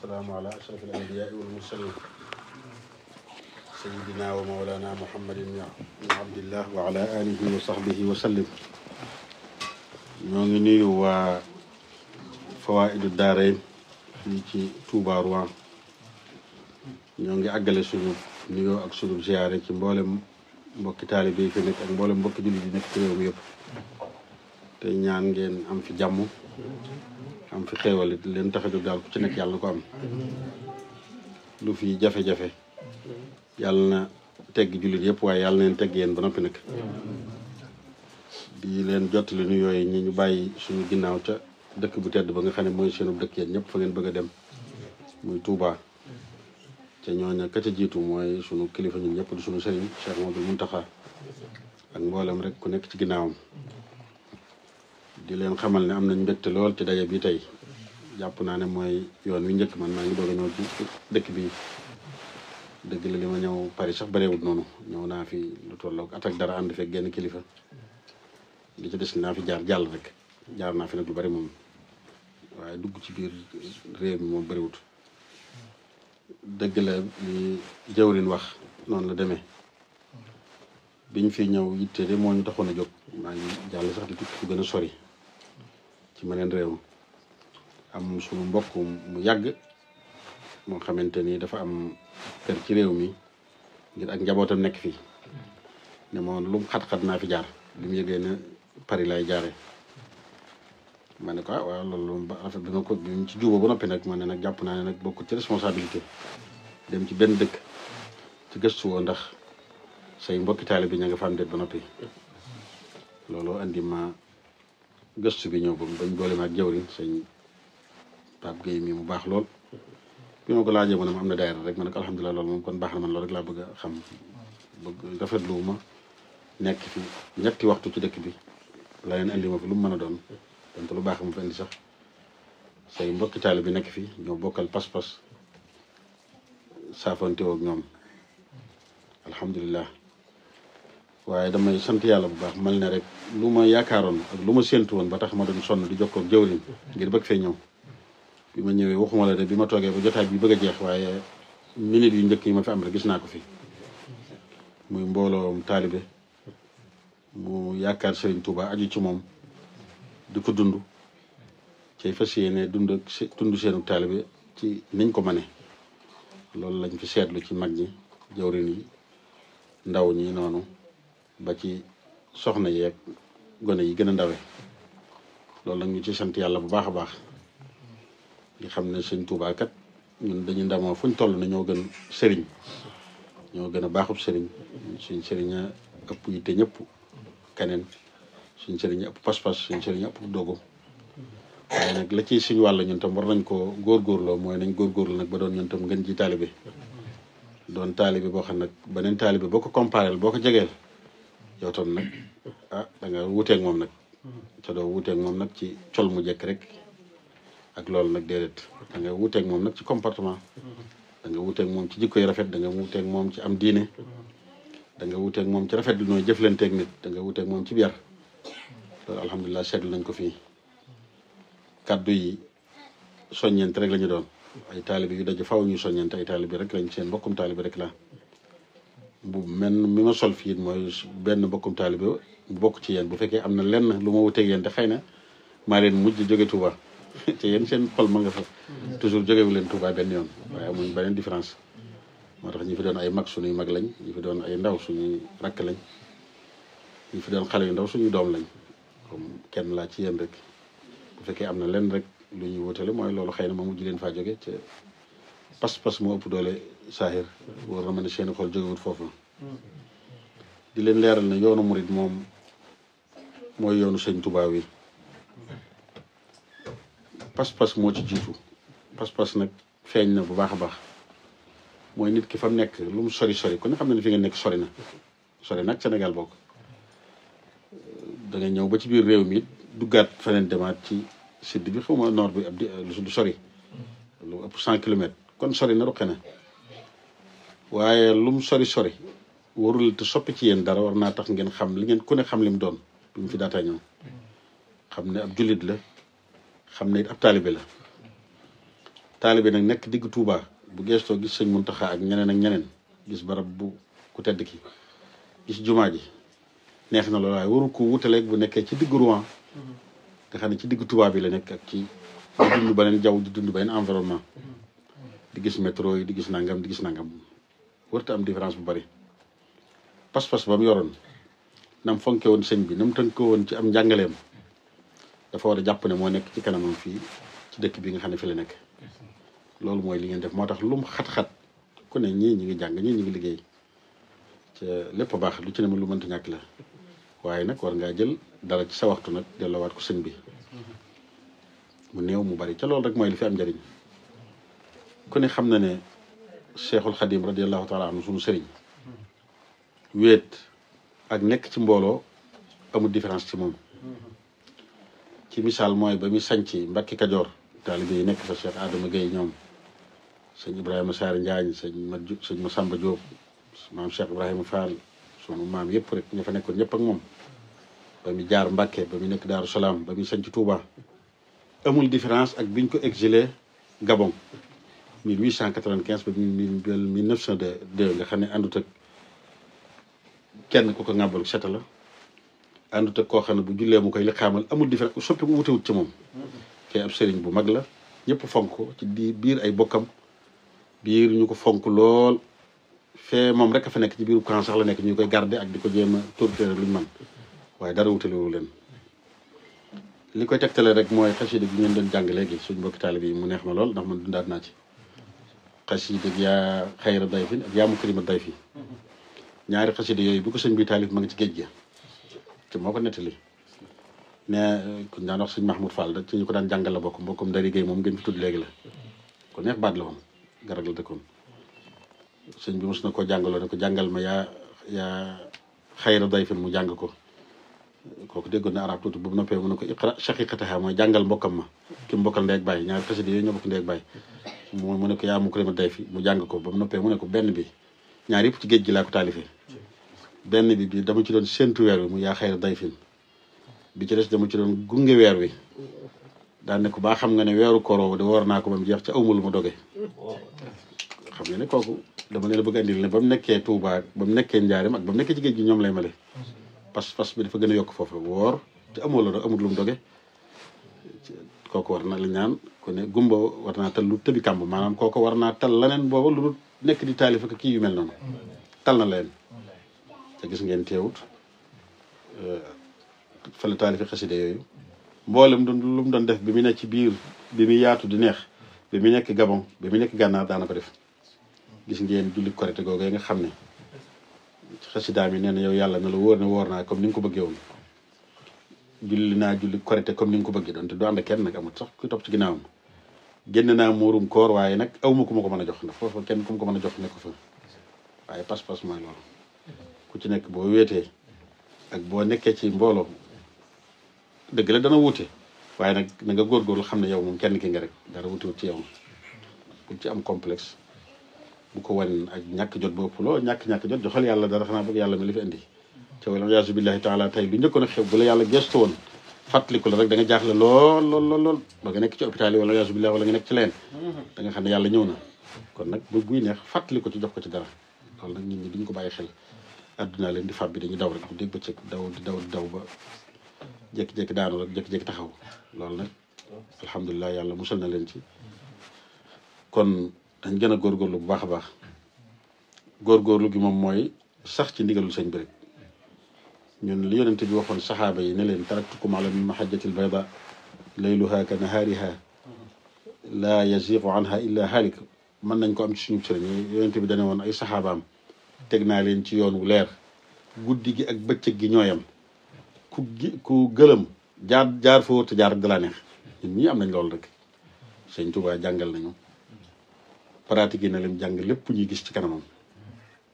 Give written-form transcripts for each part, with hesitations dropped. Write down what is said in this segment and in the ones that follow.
والسلام على أشرف الأنبياء والمرسلين سيدنا ومولانا محمد بن عبد الله وعلى آله وصحبه وسلم. ñoo ngi nuyu waa Fawaa'idu Daarayn fii ci Touba Rouen. ñoo ngi àggale suñu nuyoo ak suñu ziyaare ci mboolem mbokki taalibe yi fi nekk ak mboolem mbokki jullit yi nekk ci réew mi yëpp. te ñaan ngeen am fi jàmm am fi xéewal it leen tax a jóg daal ku ci nekk yàlla na ko am. lu fi jafe-jafe yàlla na tegg jullit yëpp waaye yàlla na leen tegg yéen ba noppi nag. di leen jottali nu yooyu ñi ñu bàyyi suñu ginnaaw ca dëkk bu tedd ba nga xam ne mooy seenu dëkk yéen ñëpp fa ngeen bëgg a dem muy Touba. ca ñooña ka ca jiitu mooy sunu kilifa ñun ñëpp di sunu sëriñ Cheikh Mouhamadoul Mountakha ak mboolem rek ku nekk ci ginnaawam. di leen xamal ne am nañ mbégte lool ci daje bi tey jàpp naa ne mooy yoon wi njëkk man maa ngi doog a ñëw ci dëkk bi dëgg la li ma ñëw Paris sax bareewut noonu ñëw naa fi lu tolloog at ak dara ànd fekk genn kilifa li ci des naa fi jàll rek jaar naa fi nag lu bari moom waaye dugg ci biir réew mi moom bariwut. dëgg la li jawrin wax noonu la demee biñ fi ñëw yitte de moo ñu taxoon a jóg maa ngi jàll sax di tukki fu gën a sori ci meneen réew am suñu mbokk mu yàgg moo xamante ni dafa am kër ci réew mi ngir ak njabootam nekk fii ne moom lu mu xat-xat naa fi jaar bi mu yëgee ne Paris lay jaare ma ne ko waaw loolu ba rafet bi ma ko bi mu ci juuba ba noppi nag ma ne nag jàpp naa ne nag bokk ci responsabilité dem ci benn dëkk ci gëstu woo ndax say mbokki taalibe bi ña nga fa am déet ba noppi loolu andi ma gëstu bi ñëw ba bañ boole ma ak jawriñ sëñ Pape Gueye mi mu baax lool bi ma ko laajee mu ne ma am na daayira rek ma ne ko alhamdulilah loolu moom kon baax na man loolu rek laa bëgg a xam bëgg rafetlu ma nekk fi ñetti waxtu ci dëkk bi la leen andi ma fi lu mu mën a doon donte lu baax mu fi indi sax say mbokki taalibe bi nekk fi ñoo bokkal pas-pas saafante ak ñoom alhamdulilah. waaye damay sant yàlla bu baax mal ne rek lu ma yaakaaroon ak lu ma séentu woon ba tax ma doon sonn di jokkoo ak jawriñ ngir bëgg fee ñëw bi ma ñëwee waxuma la de bi ma toogee ba jotaay bi bëgg a jeex waaye minute yu njëkk yi ma fi am rek gis naa ko fi muy mbooloom taalibe mu yaakaar Serigne Touba aju ci moom di ko dund cay fas yéene dund seenu taalibe ci niñ ko mane loolu lañ fi seetlu ci mag ñi jawriñ yi ndaw ñi noonu ba ci soxna yeeg gone yi gën a ndawe loolu la ñu ci sant yàlla bu baax a baax di xam ne sëñ Touba kat ñun dañu ndamoo fuñ toll ne ñoo gën sëriñ ñoo gën a baaxub sëriñ suñ sëriñ a ëpp yitte ñëpp keneen suñ sëriñ a ëpp pas-pas suñ sëriñ a ëpp dogu waaye nag la ciy suñ wàll ñun tam war nañ ko góorgóorloo mooy nañ góorgóorlu nag ba doon ñun tam ngën ji taalibe doon taalibe boo xam nag beneen taalibe boo ko comparé boo ko jegeel yow tam nag da nga wuteeg moom nag te doo wuteeg moom nag ci col mu jekk rek ak loolu nag déedéet da nga wuteeg moom nag ci comportement da nga wuteeg moom ci jikko yu rafet da nga wuteeg moom ci am diine da nga wuteeg moom ci rafet lu nooy jëflanteeg nit da nga wuteeg moom ci yar loolu alhamdulilah seetlu nañ ko fii kaddu yi soññeent rek la ñu doon ay taalibe yu daje faw ñuy soññeent ay taalibe rek lañ seen mbokkum taalibe rek la bu men mi ma sol fii mooy benn mbokkum taalibe bu bokk ci yéen bu fekkee am na lenn lu ma wuteeg yéen te xëy na maa leen mujj jóge Touba te yéen seen xol ma nga fa toujours jógewu leen Touba benn yoon waaye amuñ beneen différence moo tax ñi fi doon ay mag suñuy mag lañ ñi fi doon ay ndaw suñuy rakk lañ ñi fi doon xale yu ndaw suñuy doom lañ comme kenn laa ci yéen rek bu fekkee am na lenn rek lu ñuy wutale mooy loolu xëy na ma mujj leen faa jóge te pas-pas moo ëpp doole saahir war na ma ne seen xol jógewut foofu di leen leeral ne yoonu murid moom mooy yoonu sëñ Touba wi pas-pas moo ci jiitu pas-pas nag feeñ na bu baax a baax mooy nit ki fa mu nekk lu mu sori ku ne xam ne fi nga nekk sori nag Sénégal bokk da nga ñëw ba ci biir réew mi duggaat feneen demaat ci sud bi xaw ma nord bi ab du sori lu ëpp 100 kilomètres kon sori na ruqe na waaye lu mu sori warul te soppi ci yéen dara war naa tax ngeen xam li ngeen ku ne xam li mu doon bi mu fi daataa ñëw xam ne ab jullit la xam ne it ab taalibe la taalibe nag nekk digg Touba bu geestoo gis sëñ Muntaxa ak ñeneen gis barab bu ku tedd ki gis jumaa ji neex na loolu waaye waru ko wutaleeg bu nekkee ci digg Rouen nga xam ne ci digg Touba bi la nekk ak ci di dund beneen jaww di dund beneen environnement di gis métro yi di gis nangam warta am différence bu bari pas-pas ba mu yoroon nam fonke woon sëñ bi nam tënk woon ci am njàngaleem dafa war a jàpp ne moo nekk ci kanamam fii ci dëkk bi nga xam ne fi la nekk loolu mooy li ngeen def moo tax lum xat-xat ku ne ñii ñi ngi jàng ñii ñi ngi liggéey ca lépp baax lu ci ne ma lu mënta ñàkk la waaye nag war ngaa jël dara ci sa waxtu nag delloowaat ko sëñ bi mu néew mu bari ca loolu rek mooy li fi am njëriñ ku ne xam na ne Cheikhul Khadim radiallahu taala anhu suñu sëriñ wéet ak nekk ci mbooloo amul différence ci moom ci misaal mooy ba muy sanc Mbàkke Kajoor taalibe yi nekk fa Cheikh Adama Gueye ñoom sëñ Ibrahima Sarr Njaañ sëñ Masamba Diop maam Cheikh Ibrahima Fall sunu maam yëpp rek ña fa nekkoon ñëpp ak moom ba muy jaar Mbàkke ba muy nekk Daaru Salaam ba muy sanc Touba amul différence ak biñ ko exilé Gabon 1895 ba 1902 nga xam ne àndut ak kenn ku ko ŋàbbalu seta la àndut ak koo xam ne bu jullee mu koy li xaamal amul différence soppi ko wutewut ci moom kay ab sëriñ bu mag la ñëpp fonk ko ci biir ay bokkam biir ñu ko fonk lool fee moom rek a fa nekk ci biiru camp sax la nekk ñu koy garder ak di ko jéem a torturer luñ man waaye dara wutalewu leen li koy tegtale rek mooy xasida gi ngeen doon jàng léegi suñ mbokki taalibe yi mu neex ma lool ndax man dundaat naa ci xasida yaa xayra dayfin ak yaa mukrima dayfi ñaari xasida yooyu bu ko sëñ bi taalif ma ngi ci géej gi te moo ko nettali ne kuñ daan wax sëñ Mahmoud Fall da ci ñu ko daan jàngal la bokk mbokkum Ndari Gueye moom ngeen fi tudd léegi la ko neex baat la woon garag la dëkkoon sëñ bi mos na koo jàngaloo ne ko jàngal ma yaa xayra dayfin mu jàng ko kooku déggoon na arab tuuti bu noppee mu ne ko iqra shaqiqataha mooy jàngal mbokkam ma ki mu bokkal ndeeg bàyyi ñaari xasida yooyu ñoo bokk ndeeg bàyyi mu ne ko yaa mukrima dayfi mu jàng ko ba mu noppee mu ne ko benn bi ñaar yëpp ci géej gi laa ko taalifee benn bi dama ci doon séntu weer wi mu yaa xayra dayfin bi ci des dama ci doon gunge weer wi daan ne ko baa xam nga ne weeru koor de woor naa ko ba mu jeex ca awma lu ma doge xam nga ne kooku dama leen a bëgg andil ne ba mu nekkee Touba ba mu nekkee Njaareem ak ba mu nekkee ci géej gi ñoom lay male pas bi dafa gën a yokk foofu woor te amul lu mu doge kooku war na la ñaan ku ne gumba war naa tal lu tëbi kàmb maanaam kooku war naa tal leneen booba lu nekk di taalif ak kii yu mel noonu tal na leen te gis ngeen teewut fa la taalifi xasida yooyu mboolem lu mu doon def bi mu nekk ci biir bi mu yaatu di neex bi mu nekk Gabon bi mu nekk Gànnaar daana ko def gis ngeen julli korite googu nga xam ne ci xasidaa mi nee na yow yàlla na la wóor ne woor naa comme ni nga ko bëggee woon julli naa julli korite comme ni nga ko bëggee doon te du ànd ak kenn nag amut sax kuy topp ci ginnaawam génn naa muurum koor waaye nag awma ku ma ko mën a jox ndax foofu kenn ku ma ko mën a jox nekk fa waaye pas-pas mooy loolu ku ci nekk boo wéetee ak boo nekkee ci mbooloo dëgg la dana wuute waaye nag na nga góorgóorlu xam ne yow moom kenn ki nga rek dara wutiwut ci yow bu ci am complexe bu ko wan ak ñàkk jot ba ëpp loo ñàkk jot joxal yàlla dara xanaa bëgg yàlla mi li fi indi te wala yaasu billahi taala tey lu njëkkoon a xew bu la yàlla gestu woon fàttaliku la rek da nga jaaxle lool ba nga nekk ci hôpital yi wala yaasu billahi wala nga nekk ci leen da nga xam ne yàlla ñëw na kon nag buy neex fàttali ko ci jox ko ci dara loolu nag nit ñi duñ ko bàyyi xel addunaa leen di fab bi dañuy daw rek bu dégg ba cëg daw ba jékki-jékki daanu rek jékki-jékki taxaw loolu nag alhamdulilah yàlla musal na leen ci kon dañ gën a góorgóorlu bu baax a baax góorgóorlu gi moom mooy sax ci ndigalul sëñ bi rek ñun li yonente bi waxoon saxaaba yi ne leen taraktukum ala mahajjatil bayda layluha ka nahaariha laa yaziqu anha illa haalik mën nañ ko am ci suñu sëriñ yonente bi dane woon ay saxaabaam teg naa leen ci yoon wu leer guddi gi ak bëccëg gi ñooyam ku gëlëm jaar foo te jaar rek da laa neex ñun ñii am nañ loolu rek sëñ Tuubaa jàngal nañu pratique na leen jàng lépp ñuy gis ci kanamam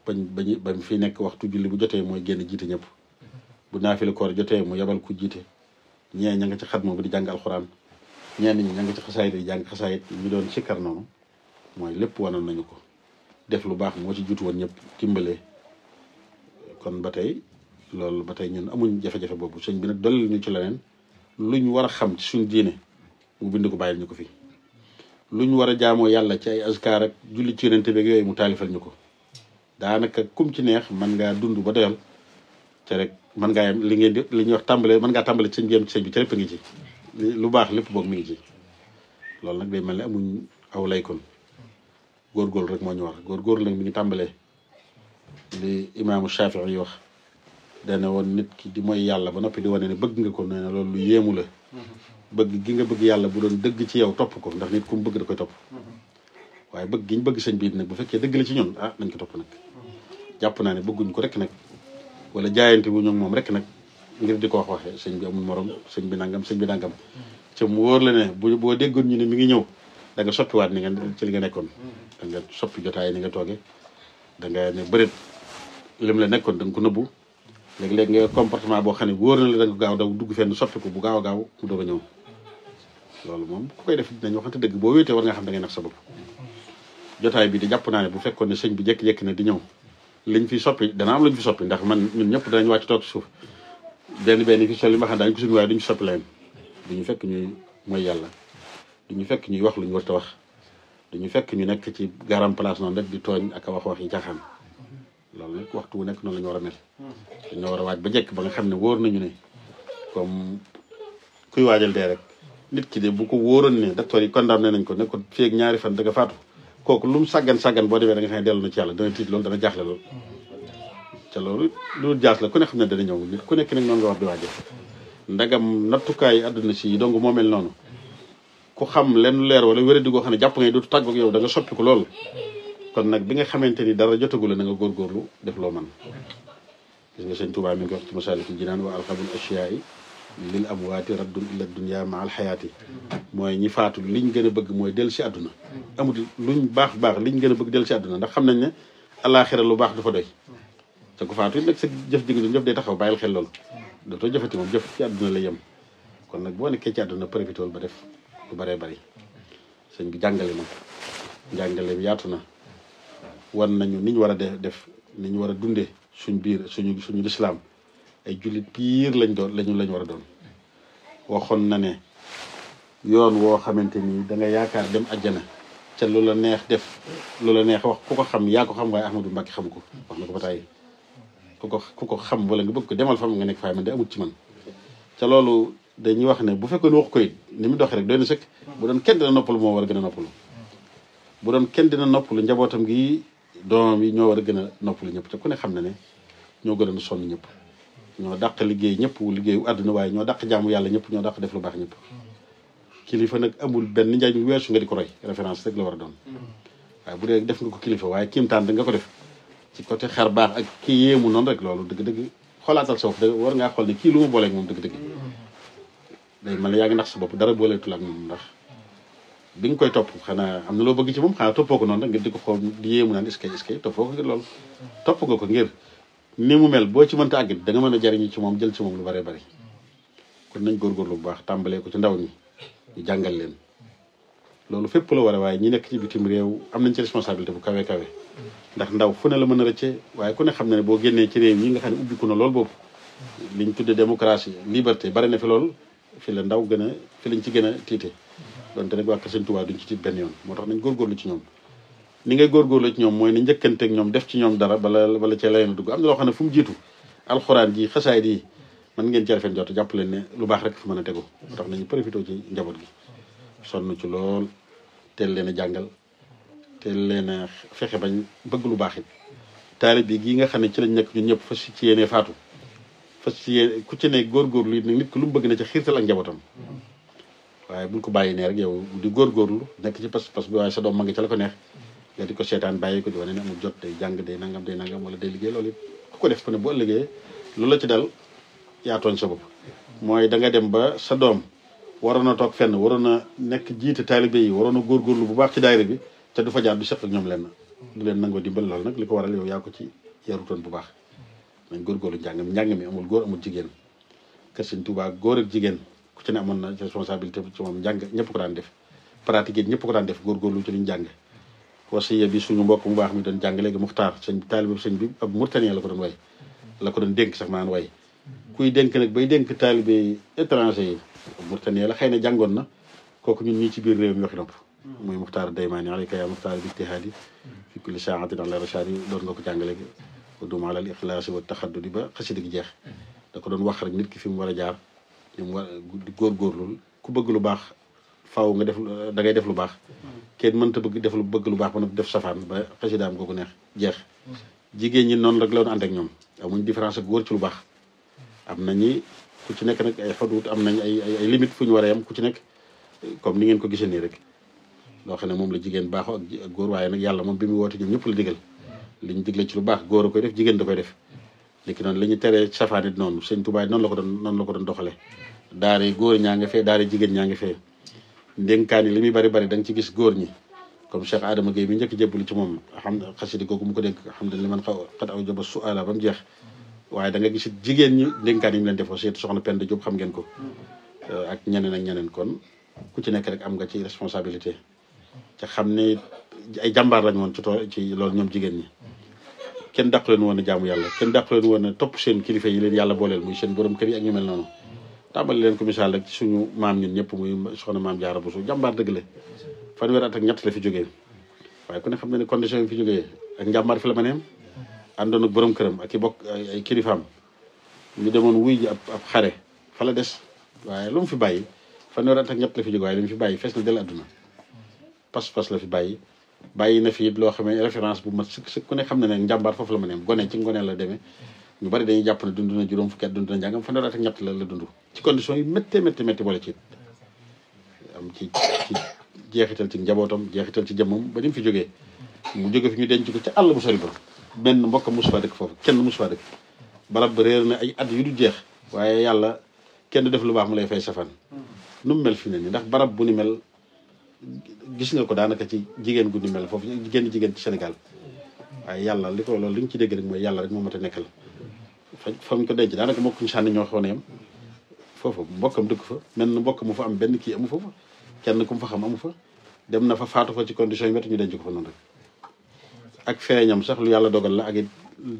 ba mu fi nekk waxtu julli bu jotee mooy génn jiite ñëpp bu naafila koor jotee mu yebal ku jiite ñee ña nga ci xatma bu di jàng alxuraan ñenn ñi ña nga ci xasaayit di jàng xasaayit ñu doon sikkar noonu mooy lépp wanoon nañu ko def lu baax moo ci jiitu woon ñëpp dimbalee kon ba tey loolu ba tey ñun amuñ jafe-jafe boobu sëñ bi nag dolli ñu ci leneen luñ war a xam ci suñ diine mu bind ko bàyyil ñu ko fi lu ñu war a jaamoo yàlla ci ay askar ak julli ci yonente beeg yooyu mu taalifal ñu ko daanaka kum ci neex mën ngaa dund ba doyal te rek mën ngaa yem li ngeen di li ñuy wax tàmbale mën ngaa tàmbale ci sëñ bi yem ci sëñ bi te lépp ngi ci lu baax lépp boog mi ngi ci loolu nag day mel ne amuñ aw lay kon góorgóorlu rek moo ñu war góorgóorlu nag mi ngi tàmbalee li imaamu Shafii yi wax dana woon nit ki di mooy yàlla ba noppi di wane ne bëgg nga ko nee na loolu lu yéemu la bëgg gi nga bëgg yàlla bu doon dëgg ci yow topp ko ndax nit ku mu bëgg da koy topp waaye bëgg gi ñu bëgg sëñ bi nag bu fekkee dëgg la ci ñun ah nañ ko topp nag jàpp naa ne bëgguñ ko rek nag wala jaayante wu ñu moom rek nag ngir di ko waxee sëñ bi amul morom sëñ bi nangam ca mu wóor la ne boo déggoon ñu ne mi ngi ñëw da nga soppiwaat ni nga ci li nga nekkoon da nga soppi jotaay ni nga toogee da nga ne bëreet lim la nekkoon da nga ko nëbbu léegi-léegi nga comportement boo xam ne wóor na la da nga gaaw daw dugg fenn soppi ko bu gaaw a gaaw mu doog a ñëw loolu moom ku koy def dinañ waxante dëgg boo wéetee war nga xam da ngay nax sa bopp jotaay bi di jàpp naa ne bu fekkoon ne sëñ bi jékki-jékki ne di ñëw liñ fi soppi dana am luñ fi soppi ndax man ñun ñëpp danañ wàcc toog suuf benn fi sol li ma xam daañu ko suñu waaye duñu soppi leen duñu fekk ñuy mooy yàlla duñu fekk ñuy wax lu ñu war a wax duñu fekk ñu nekk ci garam place noonu rek di tooñ ak a wax yi caaxaan loolu nag waxtu wu nekk noonu la ñu war a mel dañoo war a waaj ba jekk ba nga xam ne wóor nañu ne comme kuy waajal dee rek nit ki de bu ko wóoroon ne docteur yi condamné nañ ko ne ko fii ak ñaari fan da nga faatu kooku lu mu sàggan boo demee da nga xam ne dellu na ci yàlla dana tiit loolu dana jaaxle loolu ca loolu loolu jaas la ku ne xam ne dana ñëw nit ku nekk nag noonu nga war di waajal ndagam nattukaay àdduna si donc moo mel noonu ku xam lenn leer wala wéradi goo xam ne jàpp ngay dootu tàggoog yow da nga soppi ko loolu kon nag bi nga xamante ni dara jotagula na nga góorgóorlu def loo man gis nga sëñ Tuubaa mi ngi wax ci Masaalikul Jinaan wa alxabul ashiyaai lil amwaati raddun ila dunya ma al xayaati mooy ñi faatu liñ gën a bëgg mooy dellu si àdduna amul luñ baax liñ gën a bëgg dellu si àdduna ndax xam nañ ne àllaaxira lu baax du fa doy te ku faatu it nag sa jëf jigi du jëf day taxaw bàyyil xel loolu dootoo jëfati moom jëf ci àdduna la yem kon nag boo nekkee ci àdduna profité ba def lu bëree bëri sëñ bi jàngale na jàngale bi yaatu na wan nañu ni ñu war a def ni ñu war a dundee suñ biir suñu lislaam ay jullit piir lañ war a doon waxoon na ne yoon woo xamante ni da nga yaakaar dem àjjana ca lu la neex def lu la neex wax ku ko xam yaa ko xam waaye Ahmadou Mbacké xam ko wax na ko ba tàyyi ku ko xam wala nga bëgg ko demal fam nga nekk faay man de amut ci man ca loolu dañuy wax ne bu fekkoon wax ko it ni mu doxee rek doy na sëkk bu doon kenn dina noppalu moo war a gën a noppalu bu doon kenn dina noppalu njabootam gi doomam yi ñoo war a gën a noppalu ñëpp te ku ne xam na ne ñoo gën a sonn ñëpp ñoo dàq liggéey ñëpp liggéeyu àdduna waaye ñoo dàq jaamu yàlla ñëpp ñoo dàq def lu baax ñëpp kilifa nag amul benn njariñ weesu nga di ko roy référence rek la war a doon waaye bu dee def nga ko kilifa waaye kiimtaan da nga ko def ci côté xar baax ak kii yéemu noonu rek loolu dëgg-dëgg xoolaatal sa bopp war ngaa xool ne kii lu mu booleeg moom dëgg-dëgg day mel ne yaa ngi nax sa bopp dara booleetul ak moom ndax bi nga koy topp xanaa am na loo bëgg ci moom xanaa toppoo ko noonu rek ngir di ko xool di yéemu naan est-ce que toppoo ko ngir loolu topp nga ko ngir ni mu mel boo ci mënta àggit da nga mën a jariñu ci moom jël ci moom lu bëree bëri kon nañ góorgóorlu bu baax tàmbalee ko ci ndaw ñi ñu jàngal leen loolu fépp la war a waaye ñi nekk ci bitim réew am nañ ci responsabilité bu kawe kawe ndax ndaw fu ne la mën a rëcce waaye ku ne xam ne ne boo génnee ci réew yi nga xam ne ubbiku na loolu boobu liñ tudde démocratie liberté bari na fi lool fi la ndaw gën a fi lañ ci gën a tiite donte nag waa Kër Sëñ Tuubaa duñ ci tiit benn yoon moo tax nañ góorgóorlu ci ñoom ni ngay góorgóorlu ci ñoom mooy ni njëkkanteeg ñoom def ci ñoom dara bala cee layeen dugg am na loo xam ne fu mu jiitu alxuraan ji xasaay di mën ngeen ci rafet jot jàpp leen ne lu baax rek fi mën a tegu moo tax nañu profité ci njaboot gi sonn ci lool teel leen a jàngal teel leen a fexe bañ bëgg lu baax it taalib bi gii nga xam ne ci lañ nekk ñun ñëpp fas ci yéene faatu fas ci yéene ku ci ne góorgóorlu it nag nit ko lu mu bëgg na ci xiirtal ak njabootam waaye buñ ko bàyyi nee rek yow di góorgóorlu nekk ci pas bi waaye sa doom ma ngi ca la ko neex nga di ko seetaan bàyyi ko di wane ne amul jot day jàng day nangam wala day liggéey loolu it ku ko def ko ne bu ëllëgee loolu la ci dal yaa tooñ sa bopp mooy da nga dem ba sa doom waroon a toog fenn waroon a nekk jiite taalibe yi waroon a góorgóorlu bu baax ci daayira bi te du fa jaar du seq ak ñoom lenn du leen nangoo dimbal loolu nag li ko waral yow yaa ko ci yarutoon bu baax nañ góorgóorlu njàng mi amul góor amul jigéen Kër Sëñ Tuubaa góor ak jigéen ku ci ne amoon na responsabilité ci moom njàng ñëpp ko daan def pratique ñëpp ko daan def góorgóorlu ci liñ jàng wasiya bi suñu mbokk mu baax mi doon jàng léegi Muxtaar sëñ taalibe sëñ bi ab Mauritanie la ko doon way la ko doon dénk sax maan way kuy dénk nag bay dénk taalibe étranger yi Mauritanie la xëy na jàngoon na kooku ñun ñii ci biir réew mi waxi nopp muy muxtaar daymaani alayka yaa muxtaar bi ijtihaadi fi kulli saatin ala rashadi doon nga ko jàngale wa dum ala al ixlaasi wa taxaddudi ba xasida gi jeex da ko doon wax rek nit ki fi mu war a jaar li mu war di góorgóorlu ku bëgg lu baax faaw nga def da ngay def lu baax kenn mënta bëgg lu baax ba nag def safaan ba xasidaam googu neex jeex jigéen ñi noonu rek la doon ànd ak ñoom amuñ différence ak góor ci lu baax am nañu ku ci nekk nag ay xuduut am nañ ay limite fu ñu war a yam ku ci nekk comme ni ngeen ko gisee nii rek loo xam ne moom la jigéen baaxoo ak góor waaye nag yàlla moom bi mu woote ñoom ñëpp la digal li ñu digle ci lu baax góor a koy def jigéen da koy def léegi noonu li ñu teree safaanit noonu sëñ Tuubaa noonu la ko doon doxale daare góor ñaa nga fee daare jigéen ñaa nga fee ndénkaan yi li muy bari da nga ci gis góor ñi comme Cheikh Adama Gueye bi njëkk jébbalu ci moom xam xasidi kooku mu ko dégg alhamdulilah man xat aw jaba suala ba mu jeex waaye da nga gis jigéen ñi ndénkaan yi mu leen defoo surtout soxna Penda Diop xam ngeen ko ak ñeneen kon ku ci nekk rek am nga ci responsabilité te xam ne ay jàmbaar lañ woon ci loolu ñoom jigéen ñi kenn dàq leen woon a jaamu yàlla kenn dàq leen woon a topp seen kilifa yi leen yàlla booleel muy seen borom kër yi ak ñu mel noonu tàmbali leen ko misaal rek ci suñu maam ñun ñëpp muy soxna maam Jaara Buso jàmbaar dëgg la fanweeri at ak ñett la fi jógee waaye ku ne xam ne ne condition yi fi jógee ak njàmbaar fi la ma neem àndoon ak borom këram ak i bokk ay kilifaam ñu demoon wuy ji ab xare fa la des waaye lu mu fi bàyyi fanweeri at ak ñett la fi jógee waaye lu mu fi bàyyi fees na del àdduna pas-pas la fi bàyyi na fi it loo xam ne référence bu mat sëkk ku ne xam ne ne njàmbaar foofu la ma neem gone ci ngone la demee ñu bari dañuy jàpp ne dund na juróom fukki at dund na njàngam fanweeri at ak ñett la dund ci condition yi métti boole ci am ci jeexital ci njabootam jeexital ci jëmmam ba ni mu fi jógee mu jóge fi ñu denc ko ca àll bu sori ba benn mbokk mosu faa dëkk foofu kenn mosu faa dëkk barab ba réer na ay at yu du jeex waaye yàlla kenn du def lu baax mu lay fay safaan nu mu mel fi ne ni ndax barab bu ni mel gis nga ko daanaka ci jigéen gu ni mel foofu jigéen ci Sénégal waaye yàlla li ko loolu li ñu ci dégg rek mooy yàlla rek moo mat a nekkal fa ñu ko denc daanaka mbokk ñu sànni ñoo xaw ne yam foofu mbokkam dëkk fa mel na mbokk mu fa am benn kii amu foofu kenn ku mu fa xam amu fa dem na fa faatu fa ci condition yi métti ñu denc ko fa noonu rek ak feeñam sax lu yàlla dogal la ak it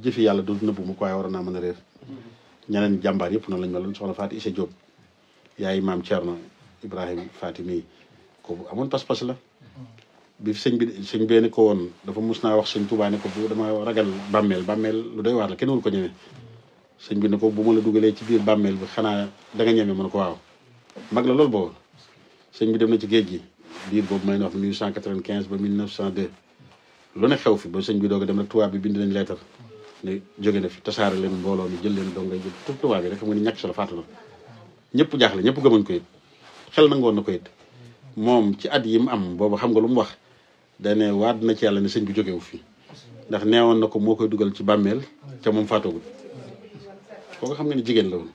jëfi yàlla du nëbbu mu ko waaye war naa mën a réer ñeneen jàmbaar yëpp noonu lañ meloon soxna Faati Issa Diop yaay maam Thierno Ibrahima Faati mii ko amoon pas-pas la bi sëñ bee ne ko woon dafa mus naa wax sëñ Tuubaa ne ko bu dama ragal bàmmeel lu doy waar la kenn wul ko ñeme sëñ bi ne ko bu ma la dugalee ci biir bàmmeel bi xanaa da nga ñeme mën ko waaw mag la loolu boobu sëñ bi dem na ci géej gi biir boobu may wax 1895 ba 1902 lu ne xew fi ba sëñ bi doog a dem rek tubaab bi bind nañ leetar ne jóge na fi tasaare leen mbooloo mi jël leen dong ngay jël tubaab bi rek xam nga ni ñàkk solo faatu na ñëpp jaaxle ñëpp gëmuñ ko it xel nangoon na ko it moom ci at yi mu am boobu xam nga lu mu wax dane waat na ci yàlla ne sëñ bi jógewu fi ndax neewoon na ko moo koy dugal ci bàmmeel ca moom faatoogul kooku xam nga ni jigéen la woon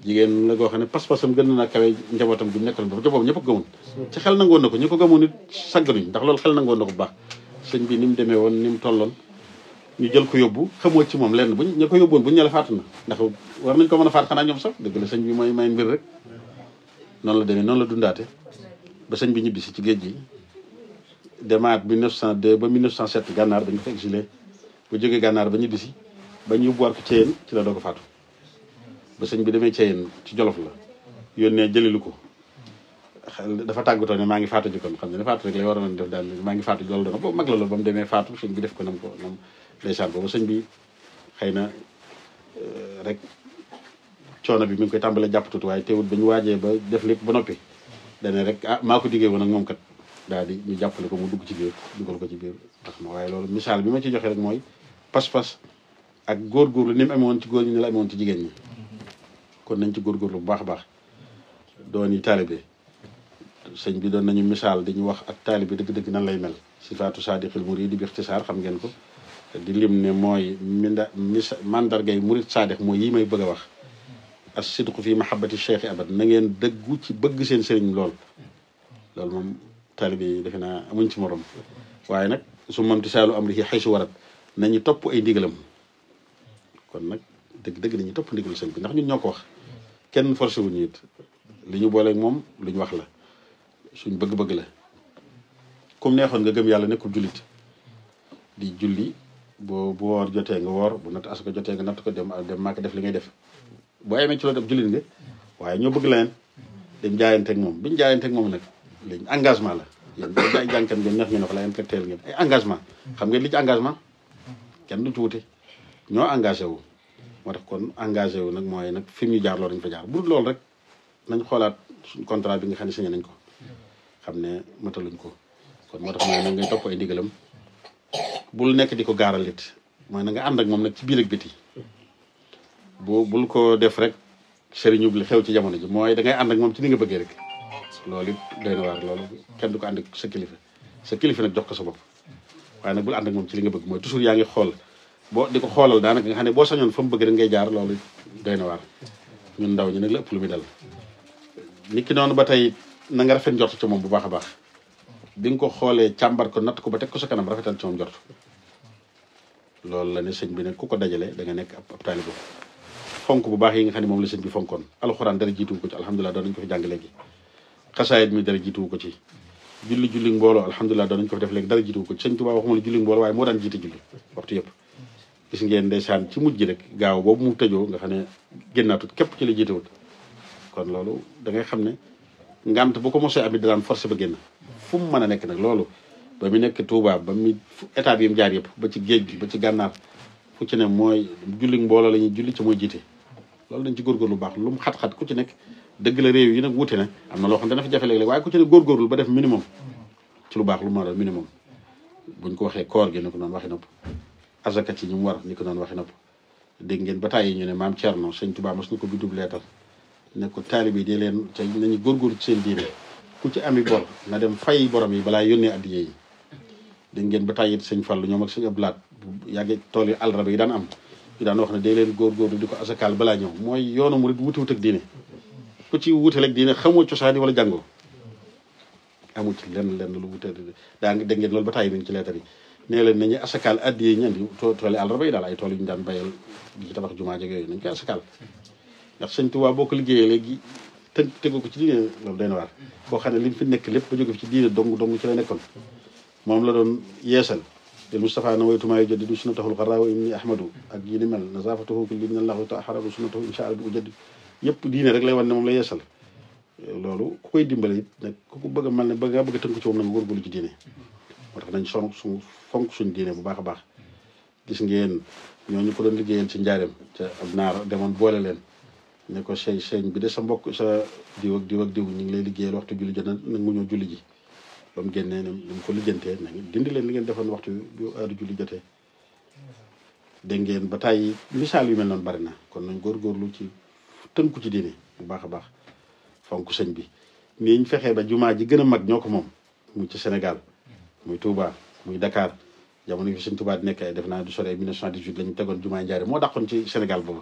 jigéen la koo xam ne pas-pasam gën na kawe njabootam bi nekkoon ba ca boobu ñëpp ko gëmoon ci xel nangoon na ko ñu ko gëmoon nit sagganuñ ndax loolu xel nangoon na ko bu baax sëñ bi ni mu demee woon ni mu tolloon ñu jël ko yóbbu xamoo ci moom lenn buñ ñu ko yóbboon buñu ñële faatu na ndax war nañ ko mën a faat xanaa ñoom sax dëgg la sëñ bi mooy may mbir rek noonu la demee noonu la dundaate ba sëñ bi ñibbisi ci géej gi demaat 1902 ba 1907 gànnaar dañ ko fa exilé bu jógee gànnaar ba ñibbisi ba ñu yóbbuwaat ko Ceyeen ci la doo ko faatu ba sëñ bi demee Ceyeen ci Jolof la yónnee jëlilu ko dafa tàggatoo ne maa ngi faatu ji kon xam ne faatu rek lay waroon def daal maa ngi faatu loolu doona boobu mag la loolu ba mu demee faatu sëñ bi def ko nam ndeysaan boobu sëñ bi xëy na rek coono bi mi ngi koy tàmbalee jàpp tuuti waaye teewul ba ñu waajee ba def lépp ba noppi dane rek maa ko diggee woon ak moom kat daal di ñu jàppale ko mu dugg ci biir dugal ko ci biir ndax ma waaye loolu misaal bi ma ci joxe rek mooy pas-pas ak góorgóorlu ni mu amoon ci góor ñi ni la amoon ci jigéen ñi kon nañ ci góorgóorlu bu baax a baax doon yi taalibe sëñ bi doon nañu misaal dañu wax ak taalibe dëgg-dëgg nan lay mel sifaatu saadiqil muriid bi ixtisaar xam ngeen ko di lim ne mooy mandargay murid saadiq mooy yi may bëgg a wax as sidqu fi mahabbati cheikh abad na ngeen dëggu ci bëgg seen sëriñ loolu moom taalibe yi defe naa amuñ ci morom waaye nag su mamti saalu am ri xaysu warat nañu topp ay ndigalam kon nag dëgg nañu topp ndigal sëñ bi ndax ñun ñoo ko wax kenn forcé wuñu it li ñu booleeg moom lu ñu wax la suñ bëgg-bëgg la comme neexoon nga gëm yàlla nekkul jullit di julli bu woor jotee nga woor bu natt asaka jotee nga natt ko dem màkk def li ngay def boo amee ci loolu def jullit nga waaye ñoo bëgg leneen dañ jaayanteeg moom biñ jaayanteeg moom nag léegi engagement la yéen ay jànkat ngeen neex ñu ne ko la intellectuel ngeen ay engagement xam ngeen li ci engagement kenn du ci wute ñoo engagé wu moo tax kon engagé wu nag mooy nag fi mu ñu jaar loolu dañu fa jaar bu dul loolu rek nañ xoolaat suñ contrat bi nga xam ne signé nañ ko xam ne mataluñ ko kon moo tax mooy na ngay topp ay ndigalam bul nekk di ko gaaral it mooy na nga ànd ak moom nag ci biir ak biti bul ko def rek sëriñu li xew ci jamono ji mooy da ngay ànd ak moom ci ni nga bëggee rek loolu it doy na waar loolu kenn du ko ànd ak sa kilifa nag jox ko sa bopp waaye nag bul ànd ak moom ci li nga bëgg mooy toujours yaa ngi xool boo di ko xoolal daanaka nga xam ne boo sañoon fa mu bëgg rek ngay jaar loolu doy na waar ñun ndaw ñi nag la ëpp lu muy dal nit ki noonu ba tey na nga rafet njort ci moom bu baax a baax bi nga ko xoolee càmbar ko natt ko ba teg ko sa kanam rafetal ci moom njort loolu la ne sëñ bi ne ku ko dajale da nga nekk ab taalibe fonk bu baax yi nga xam ne moom la sëñ bi fonkoon alxuraan dara jiituwu ko ci alhamdulilah doon nañu ko fi jàng léegi xasaayit mi dara jiituwu ko ci julli mbooloo alhamdulilah doon nañu ko fi def léegi dara jiituwu ko ci sëñ Tuubaa waxuma la julli mbooloo waaye moo daan jiite julli waxtu yëpp gis ngeen ndeysaan ci mujj rek gaaw boobu mu tëjoo nga xam ne génnaatut képp ci la jiitewut kon loolu da ngay xam ne ngant bu ko mosee amit daan forcé ba génn fu mu mën a nekk nag loolu ba mu nekk Touba ba mu état bi mu jaar yëpp ba ci géej gi ba ci gànnaar fu ci ne mooy julli mbooloo la ñuy julli ci mooy jiite loolu dañ ci góorgóorlu baax lu mu xat-xat ku ci nekk dëgg la réew yi nag wuute na am na loo xam ne dana fi jafe léeg-léeg waaye ku ci ne góorgóorlu ba def minimum ci lu baax lu ma doon minimum buñ ko waxee koor gi ni ko noonu waxi nopp azaka ci ñu mu war ni ko noonu waxi nopp dégg ngeen ba tàyyi ñu ne maam Thierno sëñ Touba mos na ko bindub leetar ne ko taalib yi di leen te nañu góorgóorlu ci seen diine ku ci ami bor na dem fay borom yi balaa yónnee addiye yi dégg ngeen ba tàyyi it sëñ Fallu ñoom ak sëñ Ablaat bu yàggee tool yi àllarba yi daan am ñu daan wax ne day leen góorgóorlu di ko asakaal balaa ñëw mooy yoonu murid wutiwut ak diine ku ci wuteel ak diine xamoo cosaani wala jàngoo amu ci lenn lu wuteel daa ngi dégg ngeen loolu ba tàyyi nañ ci leetar yi nee leen nañu asakaal addiye yi ñu andi tool yi àllarba yi daal ay tool yu ñu daan bayal di ci tabax jumaa jeg yooyu nañ koy asakaal ndax sëñ Tuubaa boo ko liggéeyee léegi tegu ko ci diine loolu day na waar boo xam ne li mu fi nekk lépp ba jóge fi ci diine dong ci la nekkoon moom la doon yeesal del Moustapha na waytumaay joddi du sunnatahul xaraawa inni ahmadu ak yi ni mel nazafatuhu kulli min allahu taxarabu sunnatahu insha allah du jaddi yëpp diine rek lay wan ne moom la yeesal loolu ku koy dimbale it nag ku ko bëgg a mel ne bëgg nga bëgg a tënk ci moom na nga góorgóorlu ci diine moo tax nañ fonk suñ diine bu baax a baax gis ngeen ñooñu ko doon liggéeyal ci njaareem ca ab naar demoon boole leen ne ko sëñ bi de sa mbokk sa diw ak diw ñu ngi lay liggéeyal waxtu julli jot na nag mu ñëw julli ji ba mu génnee ne mu ko lijjantee na dindi leen li ngeen defoon waxtu bi heure julli jotee dégg ngeen ba tàyyi misaal yu mel noonu bari na kon nañ góorgóorlu ci tënku ci diine bu baax a baax fonk sëñ bi nii ñu fexee ba jumaa ji gën a mag ñoo ko moom muy ci Sénégal muy Touba muy Dakar jamono yi fi sëñ Touba di nekk ay def naa du sore 1918 la ñu tegoon jumaay Njaare moo dàqoon ci Sénégal boobu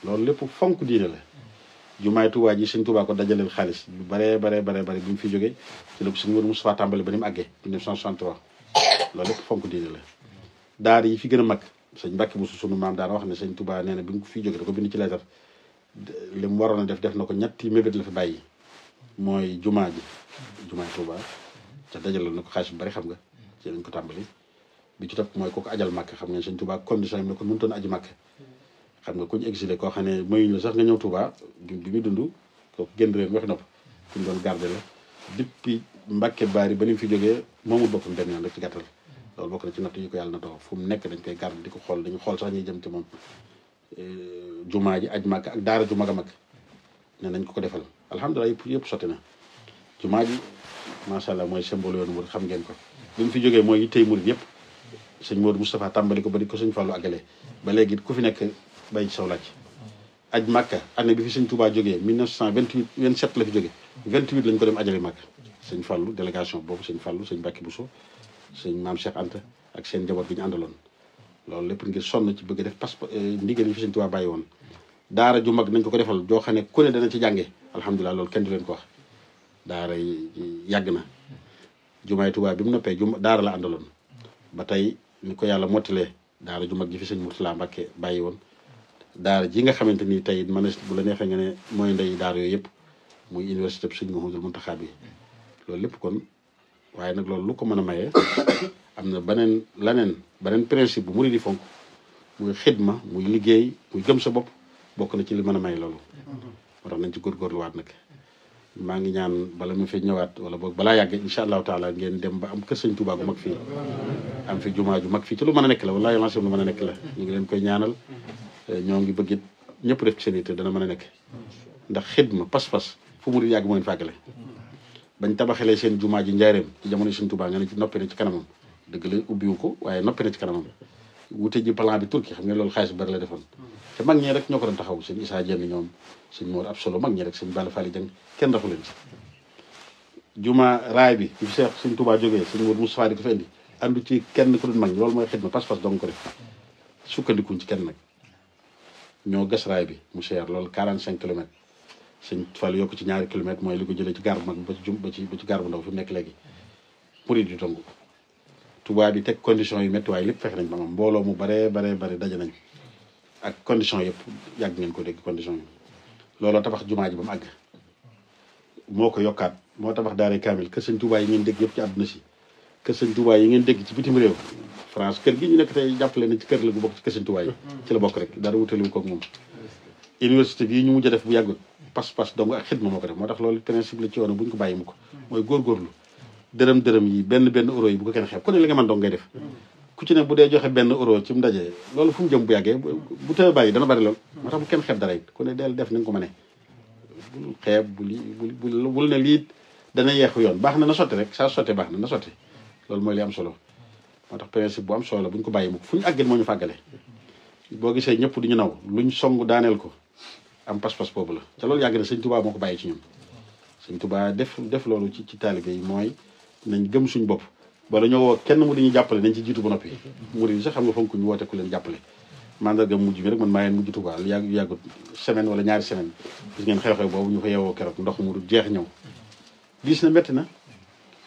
loolu lépp fonk diine la jumaay Touba ji sëñ Touba ko dajaleel xaalis lu bare bi mu fi jógee ci la ko sëñ Modou Moustapha tàmbali ba ni mu àggee 1963 loolu lépp fonk diine la daar yi fi gën a mag sëñ Mbàkke bu sunu maam daana wax ne sëñ Touba nee na bi mu fi jógee da ko bind ci leetar li mu waroon a def na ko ñetti mébét la fi bàyyi mooy jumaay Touba ca dajaleel na ko xaalis bu bari xam nga ci lañ ko tàmbali bi ci topp mooy kooku ajal màkk xam nga sëñ Touba condition yi ne ko mënutoon aji màkk xam nga kuñ exilé koo xam ne mayuñ la sax nga ñëw Touba bi muy dund kooku génn réew waxi nopp kuñ doon garder la depuis Mbàkke Baari ba ni mu fi jógee moomul boppam benn yoon rek ci gàttal loolu bokk na ci natt yi ko yàlla na too fu mu nekk dañ koy garder di ko xool dañu xool sax ñuy jëm ci moom jumaa ji aj màkk ak daara ju mag a mag ne nañ ko defal alhamdulilah yëpp sotti na jumaa ji macha allah mooy symbole yoonu murid xam ngeen ko bi mu fi jógee mooy yittey murid yëpp sëñ Modou Moustapha tàmbali ko ba di ko sëñ Fallou àggale ba léegi ku fi nekk bay ci saw laaj aj màkka année bi fi sëñ Touba jógee 1928 27 la fi jógee 28 lañ ko dem ajale màkk sëñ Fallou délégation boobu sëñ Fallou sëñ Mbàkke Bousso sëñ Maam Cheikh Anta ak seen njaboot bi ñu àndaloon loolu lépp ngir sonn ci bëgg def ndigal yi fi sëñ Touba bàyyi woon daara ju mag nañ ko defal joo xam ne ku ne dana ci jànge alhamdulilah loolu kenn du leen ko wax daara yi yàgg na jumaay Touba bi mu noppee daara la àndaloon ba tey ni ko yàlla mottalee daara ju mag ji fi sëñ Mourtala Mbàkke bàyyi woon daara ji nga xamante ni tey mën na bu la neexee nga ne mooy ndey daara yooyu yëpp muy université bi sëñ Mouhamadoul Mountakha bi loolu lépp kon waaye nag loolu lu ko mën a mayee am na beneen principe bu murid di fonk muy xidma muy liggéey muy gëm sa bopp bokk na ci li mën a may loolu moo tax nañ ci góorgóorluwaat nag maa ngi ñaan bala mu fi ñëwaat wala boog balaa yàgg incha allahu taala ngeen dem ba am kër sëñ Touba gu mag fii am fi jumaa ju mag fii ci lu mën a nekk la wallaahi lancé lu mën a nekk la ñu ngi leen koy ñaanal ñoo ngi bëgg it ñëpp def ci seen yitte dana mën a nekk ndax xidma pas-pas fu mu di yàgg moo leen fàggale bañ tabaxalee seen jumaa ji njaareem ci jamono sëñ Touba nga ne ci noppi na ci kanamam dëgg la ubbiwu ko waaye noppi na ci kanamam wute ji plan bi turki xam nga loolu xaalis bu bari la defoon te mag ñi rek ñoo ko doon taxaw sëñ Issa Dieng ñoom sëñ Mor Absolo mag ñi rek sëñ Balla Fally Dieng kenn raxu leen ci juma raay bi bi Seex sëñ Touba jógee sëñ Mor Moustapha di ko fa indi andu ci kenn ku dul mag ñi loolu mooy xidma pas-pas dong ko def sukkandikuñ ci kenn nag ñoo gas raay bi mu cher loolu 45 kilomètres sëñ Fall yokk ci ñaari kilomètres mooy li ko jëlee ci gaar bu mag ba ci gaar bu ndaw fi mu nekk léegi murid yu dong Touba bi teg condition yu métti waaye lépp fexe nañ ba am mbooloo mu bare daje nañ ak condition yëpp yàgg ngeen ko dégg condition yi looloo tabax jumaa ji ba mu àgg moo ko yokkaat moo tabax daare kaamil kër sëñ Touba yi ngeen dégg yëpp ci àdduna si kër sëñ Touba yi ngeen dégg ci bitim réew France kër gi ñu nekk tey jàppale na ci kër la gu bokk ci kër sëñ Touba yi ci la bokk rek dara wutaliwu koog moom université bii ñu mujj a def bu yàggut pas-pas dong ak xidma moo ko def moo tax loolu principe la ci yoon bu ñu ko bàyyi mu ko mooy góorgóorlu dërëm yi benn euro yi bu ko kenn xeeb ku ne li nga mën dong ngay def ku ci ne bu dee joxe benn euro ci mu daje loolu fu mu jëm bu yàggee bu tëye bàyyi dana bari lool moo tax bu kenn xeeb dara it ku ne del def ni nga ko mënee bul xeeb bul ne lii dana yeexu yoon baax na sotti rek saa sotte baax na sotti loolu mooy li am solo moo tax principe bu am solo la bu ñu ko bàyyi mu ko fu ñu àggee moo ñu fàggale boo gisee ñëpp du ñu naw luñ song daaneel ko am pas-pas boobu la te loolu yàgg na sëñ Touba moo ko bàyyi ci ñun sëñ Touba def loolu ci taalibe yi mooy nañ gëm suñ bopp bala ñoo woo kenn mu dañuy jàppale nañ ci jiitu ba noppi murid yi sax xam nga fonk ñu woote ku leen jàppale mandarga mujj bi rek man maa ngeen mujj Touba lu yàggut semaine wala ñaari semaine gis ngeen xew-xew boobu ñu fa yeewoo keroog ndox mu du jeex ñëw diis na métti na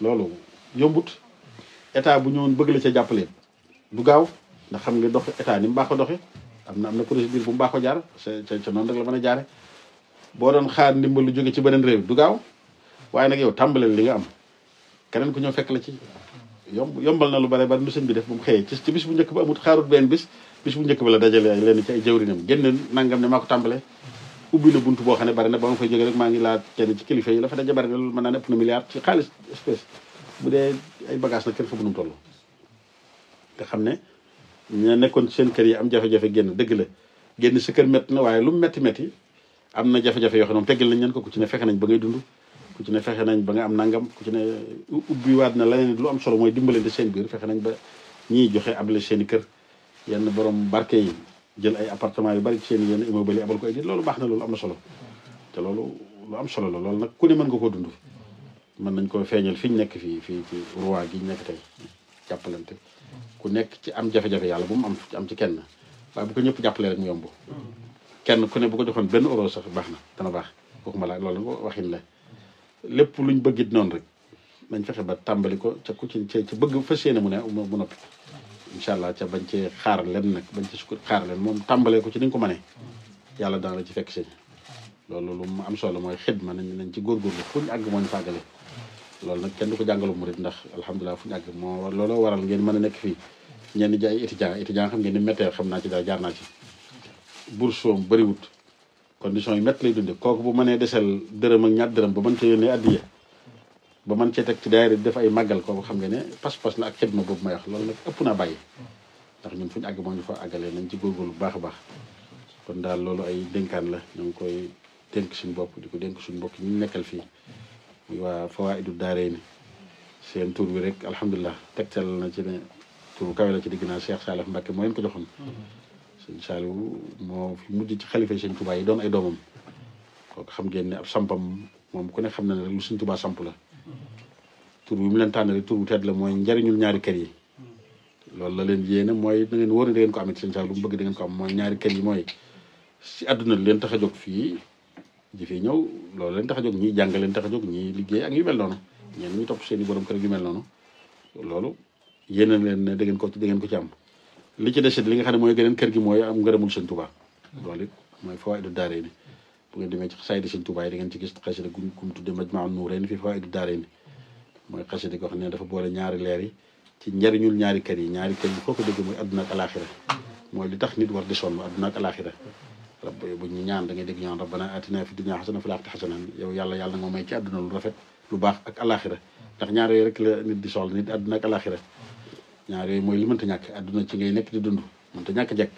loolu yombut état bu ñëwoon bëgg la ca jàppale du gaaw ndax xam nga dox état ni mu baax ko doxe am na procédure bu mu baax ko jaar ca noonu rek la mën a jaare boo doon xaar ndimbal lu jóge ci beneen réew du gaaw waaye nag yow tàmbaleel li nga am keneen ku ñëw fekk la ci yombal na lu bare bari lu sëñ bi def bu mu xëyee ci bis bu njëkk ba amut xaarut benn bis bu njëkk ba la dajale ay leen ci ay jawrinam génn nangam ne maa ko tàmbalee ubbi na buntu boo xam ne bari na ba ma fay jóge rek maa ngi laa kenn ci kilifa yi la fa daje bari na loolu mën naa ne ëpp na milliard ci xaalis espèce bu dee ay bagage nag kenn fa bu nu toll nga xam ne ña nekkoon seen kër yi am jafe-jafe génn dëgg la génn sa kër métti na waaye lu mu métti am na jafe-jafe yoo xam ne moom teggal nañ leen ko ku ci ne fexe nañ ba ngay dund ku ci ne fexe nañ ba nga am nangam ku ci ne ubbi waat na leneen lu am solo mooy dimbalante seen biir fexe nañ ba ñii joxe abale seen i kër yenn borom barke yi jël ay appartement yu bari ci seen yenn immeuble yi abal ko ay nit loolu baax na loolu am na solo te loolu lu am solo la loolu nag ku ne mën nga koo dund mën nañ ko feeñal fi ñu nekk fii ci roi gi ñu nekk tey jàppalante ku nekk ci am jafe-jafe yàlla bu mu am ci kenn waaye bu ko ñëpp jàppalee rek mu yomb kenn ku ne bu ko joxoon benn euro sax baax na dana baax waxuma la loolu nga waxin la lépp luñ bëgg it noonu rek nañ fexe ba tàmbali ko ca ku ci bëgg fas yéene mu noppi incha allah ca bañ cee xaar leen nag bañ ci sukkur xaar leen moom tàmbalee ko ci ni nga ko mënee yàlla dana la ci fekk si loolu lu mu am solo mooy xidma nañ ci góorgóorlu fu ñu àgg moo ñu fàggale loolu nag kenn du ko jàngalu murit ndax alhamdulilah fu ñu àgg moo looloo waral ngeen mën a nekk fii ñenn ji ay étudiant xam ngeen ni méttee xam naa ci daal jaar naa ci bourse soom bëriwut condition yu métti lay dunde kooku bu mënee desel dërëm ak ñaar dërëm ba mën cee yónnee addiya ba mën cee teg ci daayira def ay màggal kooku xam nga ne pas-pas la ak xidma boobu may wax loolu nag ëpp naa bàyyi ndax ñun fu ñu àgg moo ñu fa àggalee nañ ci góorgóorlu bu baax a baax kon daal loolu ay dénkaan la ñu ngi koy dénk suñu bopp di ko dénk suñu mbokk ñu nekkal fii muy waa Fawaa'idu Daarayni seen tur bi rek alhamdulilah tegtal na ci ne tur bu kawe la ci digg naa Cheikh Salif Mbacké moo leen ko joxoon sëñ Saliou moo fi mujj ci xalifa sëñ Touba yi doon ay doomam kooku xam ngeen ne ab sampam moom ku ne xam na ne rek lu sëñ Touba samp la tur bi mu leen tànn rek tur bu tedd la mooy njariñul ñaari kër yi loolu la leen yéene mooy da ngeen wóor ne da ngeen ko amit sëñ Saliou lu mu bëgg da ngeen ko am mooy ñaari kër yi mooy si àdduna leen tax a jóg fii ji fii ñëw loolu leen tax a jóg ñii jàng leen tax a jóg ñii liggéey ak yu mel noonu ñeen ñuy topp seen i borom kër yu mel noonu loolu yéene leen ne da ngeen ko ci am li ci desit li nga xam ne mooy geneen kër gi mooy am ngërëmul sëñ Touba loolu it mooy Fawaa'idu Daarayni bu ngeen demee ci xasaayidi sëñ Touba yi da ngeen ci gis xasida kum tudde Majma'un Nurayni fi Fawaa'idu Daarayni mooy xasida goo xam ne dafa boole ñaari leer yi ci njariñul ñaari kër yi foo ko dégg mooy adduna ak alaxira mooy li tax nit war di sonn adduna ak alaxira rabb bu ñu ñaan da ngay dégg ñaan rabbana atina fi dunya xasana fil aaxirati xasana yow yàlla yàlla nga may ci àdduna lu rafet lu baax ak alaxira ndax ñaar yooyu rek la nit di soxla nit àdduna ak alaxira ñaar yooyu mooy li mënta ñàkk àdduna ci ngay nekk di dund mënta ñàkk jekk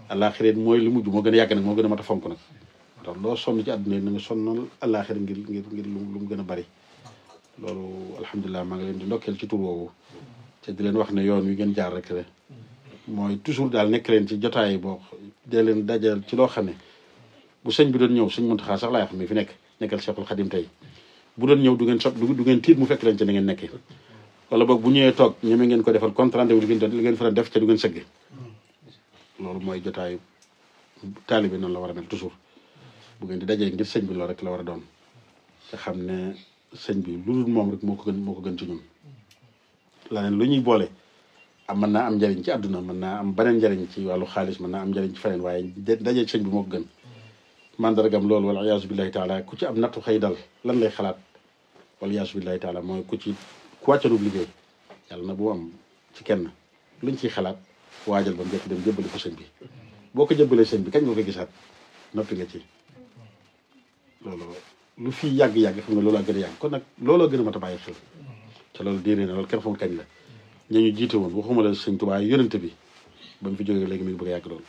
alaxira mooy li mujj moo gën a yàgg nag moo gën a mat a fonk nag ndax loo sonn ci àdduna yi na nga sonnal alaxira ngir lu mu gën a bari loolu alhamdulilah maa ngi leen di ndokkeel ci tur woowu te di leen wax ne yoon wi ngeen jaar rek la mooy toujours daal nekk leen ci jotaay boo dee leen dajal ci loo xam ne bu sëñ bi doon ñëw sëñ Muntaxa sax laay wax mi fi nekk nekkal Cheikhul Khadim tey bu doon ñëw du ngeen tiit mu fekk leen ci na ngeen nekkee wala boog bu ñëwee toog ñeme ngeen ko defal compte rendu li ngeen fa def ca du ngeen sëgg loolu mooy jotaayu taalibe noonu la war a mel toujours bu ngeen di dajee ngir sëñ bi loolu rek la war a doon te xam ne sëñ bi lu dul moom rek moo ko gën ci ñun laneen lu ñuy boole mën naa am njariñ ci àdduna mën naa am beneen njariñ ci wàllu xaalis mën naa am njariñ ci feneen waaye dajee sëñ bi moo ko gën mandargam loolu wala iyaasu billahi taala ku ci am nattu xëy dal lan lay xalaat wala iyaasu billahi taala mooy ku wàccanub liggéey yàlla na bu am ci kenn luñ ciy xalaat waajal ba mu jekk dem jébbali ko sëñ bi boo ko jébbalee sëñ bi kañ nga ko gisaat noppi nga ci loolu lu fii yàgg-yàgg xam nga loolaa gën a yàgg kon nag looloo gën a mat a bàyyi xel te loolu diine na loolu kenn xamul kañ la ñu jiite woon waxuma la sëñ Tuubaa yonente bi ba mu fi jógee léegi mi ngi bëgg a yàgg loolu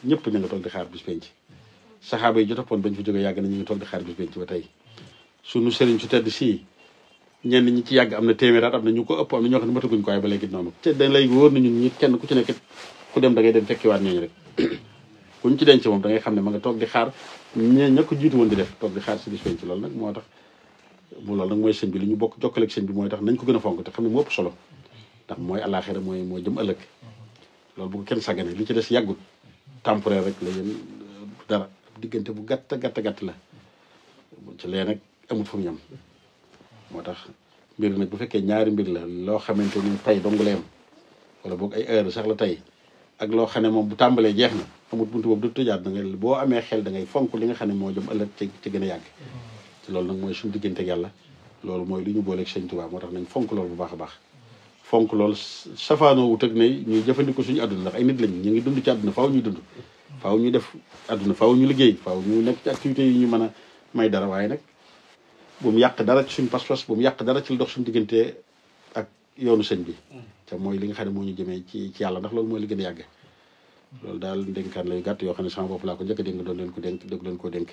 ñëpp ñu nga toog di xaar bis penc saxaaba yi jotoppoon bañ fi jógee yàgg na ñu ngi toog di xaar bis penc ba tey suñu sëriñ su tedd sii ñenn ñi ci yàgg am na téeméeraat am na ñu ko ëpp am na ñoo xam ne mataguñ ko waaye ba léegi noonu te dañ lay wóor na ñun ñi kenn ku ci nekk ku dem da ngay dem fekkiwaat ñooñu rek kuñ ci denc moom da ngay xam ne ma nga toog di xaar ña ko jiitu woon di def toog di xaar si bis penc loolu nag moo tax loolu nag mooy sëñ bi li ñu bokk jokkaleeg sëñ bi mooy tax nañ ko gën a fonk te xam ne mu ëpp solo ndax mooy àllaaxira moo jëm ëllëg loolu bu ko kenn sàggane li ci des yàggut temporaire rek la yéen dara diggante bu gàtt la ci lee nag amut fu mu ñam moo tax mbir nag bu fekkee ñaari mbir la loo xamante ni tey dong la yem wala boog ay heure sax la tey ak loo xam ne moom bu tàmbalee jeex na amut buntu boobu du tëjaat da ngay boo amee xel da ngay fonk li nga xam ne moo jëm ëllëg ci gën a yàgg te loolu nag mooy suñu diggante ak yàlla loolu mooy li ñu booleeg sëñ Tuubaa moo tax nañ fonk loolu bu baax a baax fonk loolu safaanoo wut ak ne ñuy jëfandikoo suñu àdduna ndax ay nit lañ ñu ngi dund ci àdduna faaw ñuy dund faaw ñu def àdduna faaw ñu liggéey faaw ñu nekk ci activités yi ñu mën a may dara waaye nag bu mu yàq dara ci suñu pas-pas bu mu yàq dara ci lu dox suñu diggante ak yoonu sëñ bi te mooy li nga xam ne moo ñu jëmee ci yàlla ndax loolu mooy li gën a yàgg loolu daal ndénkaan lay gàtt yoo xam ne sama bopp laa ko njëkk a dénk doon leen ko dénk dëgg leen ko dénk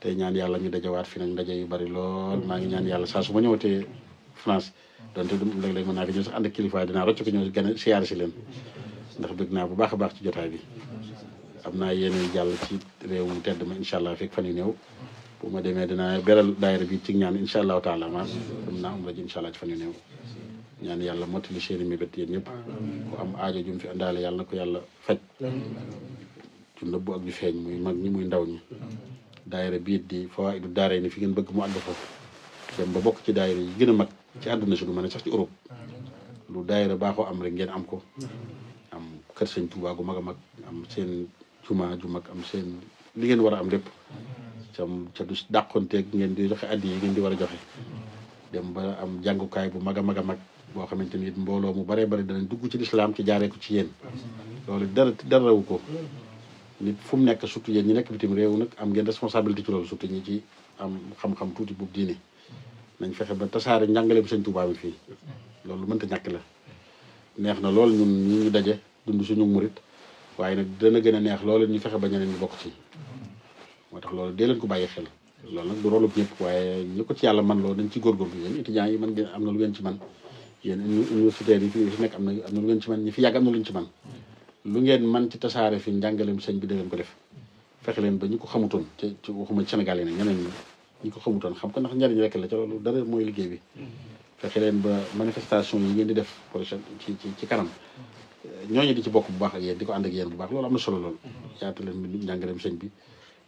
tey ñaan yàlla ñu dajawaat fi nag ndaje yu bari lool maa ngi ñaan yàlla saa su ma ñëwatee France donte léeg-léeg mën naa ko ñëw sax ànd ak kilifa dinaa rocc ko ñëw gën a siyaare si leen ndax bëgg naa bu baax a baax ci jotaay bi am naa yéene jàll ci réew mu tedd ma incha allah fekk fan yu néew bu ma demee dinaa beral daayira bi ci ñaan incha allahu taala ma dem naa am rajo incha allah ci fan yu néew ñaan yàlla mottali seeni mébét yéen ñëpp ku am aajo jum fi àndaale yàlla na ko yàlla faj ju nëbbu ak ju feeñ muy mag ñi muy ndaw ñi daayira biit di Fawaa'idu Daarayni fi ngeen bëgg mu àgg foofu dem ba bokk ci daayira yi gën a mag ci àdduna si du ma ne sax ci Europe lu daayira baaxoo am rek ngeen am ko am kër sëñ Tuubaa gu mag a mag am seen jumaa ju mag am seen li ngeen war a am lépp ca du dàqonteeg ngeen di joxe addi yi ngeen di war a joxe dem ba am jàngukaay bu mag a mag a mag boo xamante ni mbooloo mu baree bari danañ dugg ci lislaam ci jaaree ko ci yéen loolu dara rawu ko nit fu mu nekk surtout yéen ñi nekk bitim réew nag am ngeen responsabilité ci loolu surtout ñi ci am xam-xam tuuti bu diine nañ fexe ba tasaare njàngale bu sëñ Tuubaa bi fii loolu mënta ñàkk la neex na lool ñun ñu daje dund suñu murit waaye nag dana gën a neex loolu ñu fexe ba ñeneen ñu bokk ci moo tax loolu dee leen ko bàyyi xel loolu nag du rôle bu ñëpp waaye ñu ko ci yàlla man loolu dañ ci góorgóorlu yéen étudiants yi man ngeen am na lu ngeen ci man yéen universitaires yi fi nekk am na lu ngeen ci man ñi fi yàgg am na lu ñu ci man lu ngeen man ci tasaare fi njàngaleem sëñ bi da leen ko def fexe leen ba ñu ko xamutoon ci waxuma ci Sénégal yi nag ñeneen ñi ko xamutoon xam ko ndax njariñ rek la ca loolu dara mooy liggéey bi fexe leen ba manifestation yi ngeen di def prochaine ci kanam ñooñu di ci bokk bu baax ak yéen di ko ànd ak yéen bu baax loolu am na solo lool yaatu leen mbindum njàngaleem sëñ bi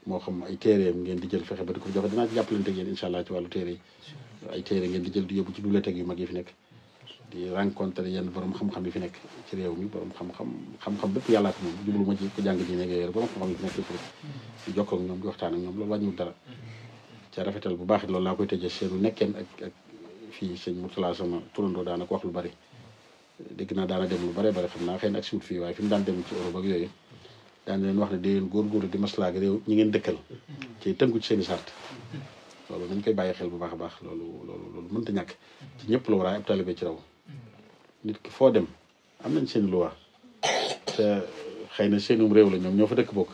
moo xam ay téeréem ngeen di jël fexe ba di ko joxe dinaa ci jàppalante ak yéen incha allah ci wàllu téere yi ay téere ngeen di jël di yóbbu ci bibliothèque yu mag yi fi nekk di rencontré yenn borom xam-xam yi fi nekk ci réew mi borom xam-xam bépp yàllaa ko moom jublu ma ci ko jàng ji nekk yooyu borom xam-xam yi fi nekk yëpp di jokkoo ak ñoom di waxtaan ak ñoom loolu wàññiwul dara ca rafetal bu baax it loolu laa koy tëjee seenu nekkeen ak fii sëñ Mourtala sama turandoo daanaka wax lu bari dégg naa daana dem lu bare bari xam naa xëy na ak siwut fii waaye fi mu daan dem ci Europe ak yooyu daan leen wax ne di leen góorgóorlu di maslaag réew ñi ngeen dëkkal ci tënku ci seen i sart loolu nañ koy bàyyi xel bu baax a baax loolu mënta ñàkk ci ñëpp la war a ab taalibe ci raw nit ki foo dem am nañ seen luwaa te xëy na seenum réew la ñoom ñoo fa dëkk bokk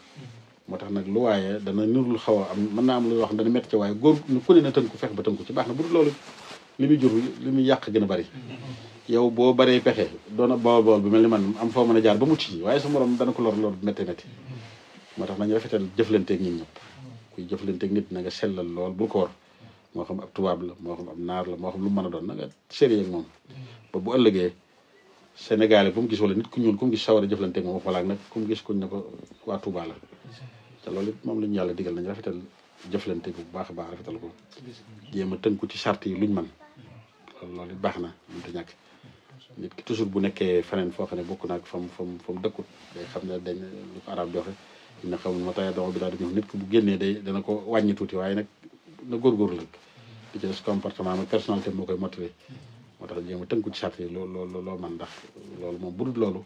moo tax nag luwaaye dana nirul xaw a am mën naa am lu wax dana métti ca waaye góor ku ne na tënku fex ba tënku ci baax na bu dul loolu li muy jur li muy yàq gën a bari yow boo baree pexe doona bool bi mel ni man am foo mën a jaar ba mucc ci waaye sa morom dana ko lor métti moo tax nañu rafetal jëflanteeg nit ñëpp kuy jëflanteeg nit na nga sellal lool bul ko war moo xam ab tubaab la moo xam ab naar la moo xam lu mu mën a doon na nga sérieux ak moom ba bu ëllëgee Sénégalais bu mu gis wala nit ku ñuul ku mu gis sawar a jëflanteeg moom walaak nag ku mu gis kuñ ne ko waa Touba la te loolu it moom la ñu yàlla digal nañ rafetal jëflanteeg bu baax a baax rafetal ko jéem a tënku ci charte yi luñ man loolu it baax na mënta ñàkk nit ki toujours bu nekkee feneen foo xam ne bokk naag fam dëkkut day xam ne dañ lu ko arab joxe na xam ma taya dox bi daal di nit ki bu génnee dana ko wàññi tuuti waaye nag na góorgóorlu la di ci des comportement ak personnalité moo koy mottali moo tax jéem a tënku ci charte yi loo man ndax loolu moom bu dul loolu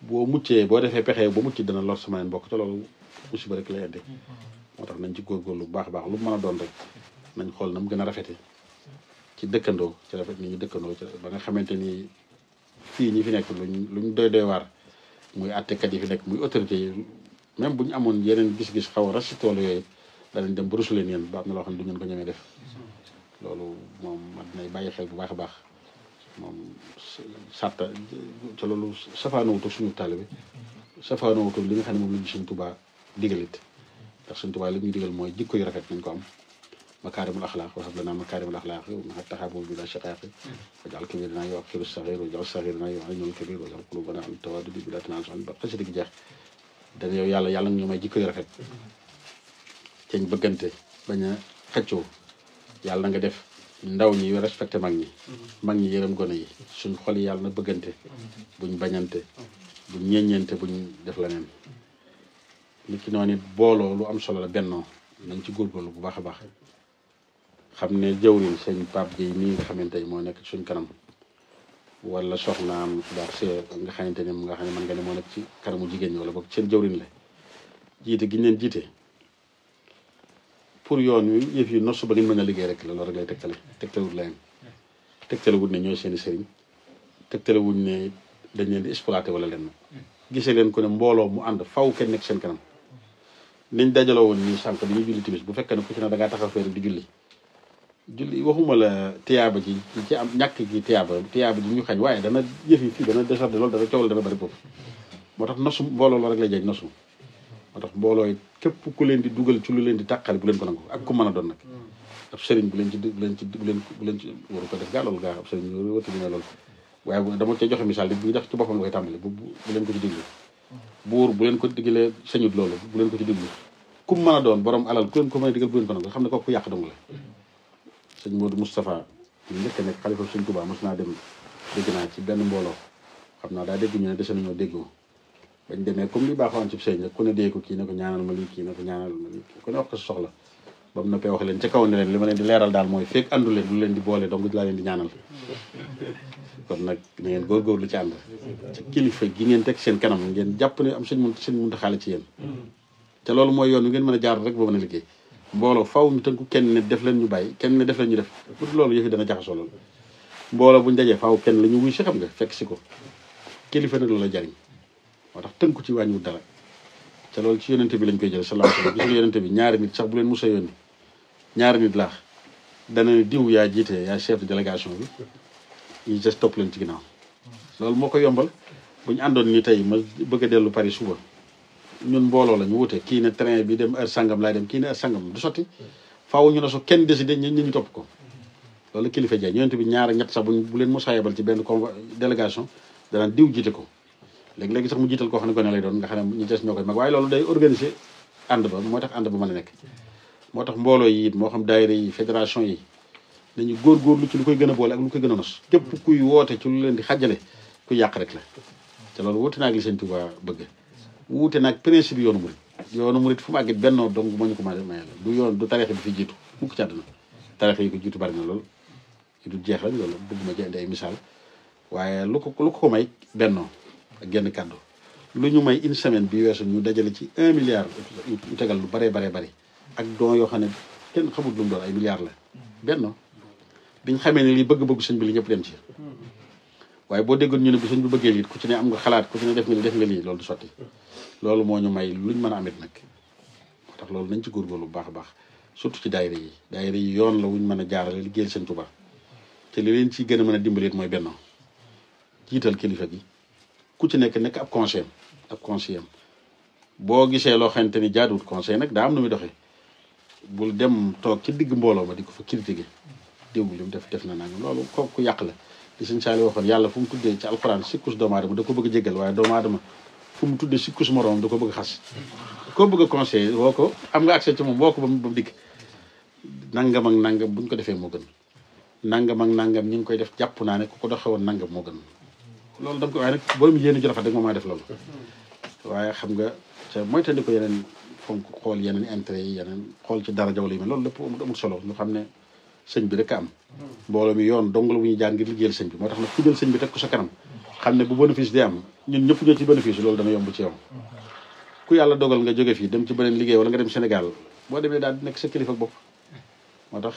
boo muccee boo defee pexe ba mucc dana lor sama leen bokk te loolu musiba rek lay indi moo tax nañ ci góorgóorlu bu baax a baax lu mu mën a doon rek nañ xool na mu gën a rafete ci dëkkandoo ci rafet ni ñu dëkkandoo ci ba nga xamante ni fii ñi fi nekk luñ doy waar muy àttekat yi fi nekk muy autorité yi même bu ñu amoon yeneen gis-gis xaw a rasi toolu yooyu danañ dem ba rusu leen yéen ba am na loo xam ne du ngeen ko ñemee def loolu moom man nay bàyyi xel bu baax a baax moom sàtta ca loolu safaanowutu suñu taalibe safaanowutu li nga xam ne moom la ñu Sëñ Tuubaa digalit ndax Sëñ Tuubaa li ñu digal mooy jikko yu rafet nañ ko am makaarimul axlaaq wa hab lanaa makaarimul axlaaq ma taxaabu bilaa shiqaaq waj'al kabiiranaa yuwaqqiru saxiir waj'al saxiiranaa yu'inul kabiir waj'al quluubanaa alaa tawaadudi bilaa tanaasu'in ba xasida gi jeex dana yow yàlla nga ñu may jikko yu rafet ceeñ bëggante bañ a xëccoo yàlla na nga def ndaw ñi respecté mag ñi yërëm gone yi suñ xol yi yàlla na bëggante buñ bañante buñ ñeññeente buñ def leneen nit ki noonu it booloo lu am solo la bennoo nañ ci góorgóorlu bu baax a baax xam ne jawriñ sëñ Pape Gueye mii nga xamante ni moo nekk suñ kanam wala soxnaam baax see nga xamante ne nga xam ne man nga ne moo nekk ci kanamu jigéen ñi wala boog seen jawriñ la jiite gi ñu leen jiite pour yoon wi yëf yi nosu ba ngeen mën a liggéey rek la loolu rek lay tegtalewut leen tegtalewut ne ñooy seen i sëriñ tegtalewuñ ne dañ leen di exploité wala leen gisee leen ko ne mbooloo mu ànd faw kenn nekk seen kanam niñ dajaloo woon nii sànq bi ñuy julli timis bu fekkee ne ku ci ne da ngaa taxaw fee rek di julli waxuma la tiyaaba ji ci am ñàkk gi tiyaaba ji ñu xañ waaye dana yëf yi fii dana désordre loolu dana coowal dana bari foofu moo tax nosu mbooloo la rek lay jeeg nosu moo tax mbooloo yi képp ku leen di dugal ci lu leen di tàqale bu leen ko nangu ak ku mën a doon nag ab sëriñ bu leen ci waru ko def gaa loolu gaa ab sëriñ wëtu dina loolu waaye dama ca joxe misaal di bu def ci boppam la koy tàmbali bu leen ko ci diglu buur bu leen ko digalee sañut loolu bu leen ko ci diglu ku mën a doon borom alal ku leen ko mën a digal bu leen ko nangu xam ne kooku yàq dong la sëñ Modou Moustapha ñu njëkk a nekk xalifa sëñ Touba mos naa dem dégg naa ci benn mbooloo xam naa daa dégg ñu ne dese nañoo déggoo bañ demee comme li baaxoon ci sëñ rek ku ne dee ko kii ne ko ñaanal ma lii kii ne ko ñaanal ma lii ku ne wax ko sa soxla ba mu noppee wax leen ca kaw ne leen li ma leen di leeral daal mooy fekk àndu leen du leen di boole donc laa leen di ñaanal kon nag na ngeen góorgóorlu ci ànd ci kilifa gi ngeen teg seen kanam ngeen jàpp ne am sëñ Muntaxa la ci yéen te loolu mooy yoon wi ngeen mën a jaar rek ba mën a liggéey mbooloo faw ñu tënku kenn ne def leen ñu bàyyi kenn ne def leen ñu def pour loolu yëfi dana jaxasoo loolu mbooloo buñ dajee faaw kenn la ñu wuy si xam nga fekk si ko kilifa nag loolu la jariñ moo tax tënku ci wàññiwul dara te loolu ci yonente bi lañ koy jël sallallahu alayhi wasallam gisul yonente bi ñaari nit sax bu leen musa yónni ñaari nit laax dana ne diw yaa jiite yaa chef de délégation bi ñu des topp leen ci ginnaaw loolu moo ko yombal bu ñu àndoon ni tey ma bëgg a dellu Paris suba ñun mbooloo la ñu wute kii ne train bi dem heure sangam laay dem kii ne heure sangam du sotti faaw ñu ne so kenn décidé ñu topp ko loolu kilifa jaay yonente bi ñaar ak ñett sax bu leen musa yebal ci benn délégation danaan diw jiite ko léegi-léegi sax mu jiital koo xam ne ko ne lay doon nga xam ne ñu des ñoo koy mag waaye loolu day organiser ànd ba moo tax ànd ba mën a nekk moo tax mbooloo yi it moo xam daayira yi fédération yi nañu góorgóorlu ci lu koy gën a boole ak lu koy gën a nos képp kuy woote ci lu leen di xàjjale ku yàq rek la te loolu wuute naag li Sëñ Tuubaa bëgg wuute naag principe yoonu murit fu mu àggit bennoo donc moo ñu ko may la du yoon du tarixe bi fi jiitu mukk ci àdduna tarixe yi ko jiitu bari na loolu yi du jeex lañ loolu bëgguma ci indi ay misaal waaye lu ko may bennoo ak genn kàddu lu ñu may une semaine bi weesu ñu dajale ci 1 milliard yu tegal lu baree bari ak don yoo xam ne kenn xamul lu mu doon ay milliards la benn biñ xamee ne lii bëgg-bëggu sëñ bi li ñëpp dem ci waaye boo déggoon ñu ne bu sëñ bi bëggee lii ku ci ne am nga xalaat ku ci ne def nga lii loolu du sotti loolu moo ñu may luñ mën a amit nag moo tax loolu nañ ci góorgóorlu bu baax a baax surtout ci daayira yi yoon la wuñ mën a jaarale liggéeyal sëñ Tuubaa te li leen ciy gën a mën a dimbalit mooy benn jiital kilifa gi ku ci nekk ab conseil boo gisee loo xamante ni jaaduwut conseil nag daa am nu muy doxee bul dem toog ci digg mbooloo ma di ko fa critiquer diw li mu def na nangam loolu kooku yàq la di sëñ Saali waxoon yàlla fu mu tuddee ci alxuraan sikkus doomu aadama da ko bëgg a jéggal waaye doomu aadama fu mu tuddee sikkus moroom da ko bëgg a xas koo bëgg a conseil woo ko am nga accès ci moom woo ko ba mu dikk nangam ak nangam buñ ko defee moo gën nangam ak nangam ñu ngi koy def jàpp naa ne ku ko doxewoon nangam moo gën loolu dama ko waaye nag borom yéen a rafet rek moom maa def loolu waaye xam nga ca mooy tandi ko yeneen fonk xool yeneen intérêt yi yeneen xool ci daraja wala yu mel loolu lépp amul solo ñu xam ne sëñ bi rek am mbooloo mi yoon dong la bu ñuy jaar ngir liggéeyal sëñ bi moo tax nag ku jël sëñ bi teg ko sa kanam xam ne bu bénéfice day am ñun ñëpp ñoo ci bénéfice loolu dana yomb ci yow ku yàlla dogal nga jóge fii dem ci beneen liggéey wala nga dem Sénégal boo demee daal di nekk sa kilifa bopp moo tax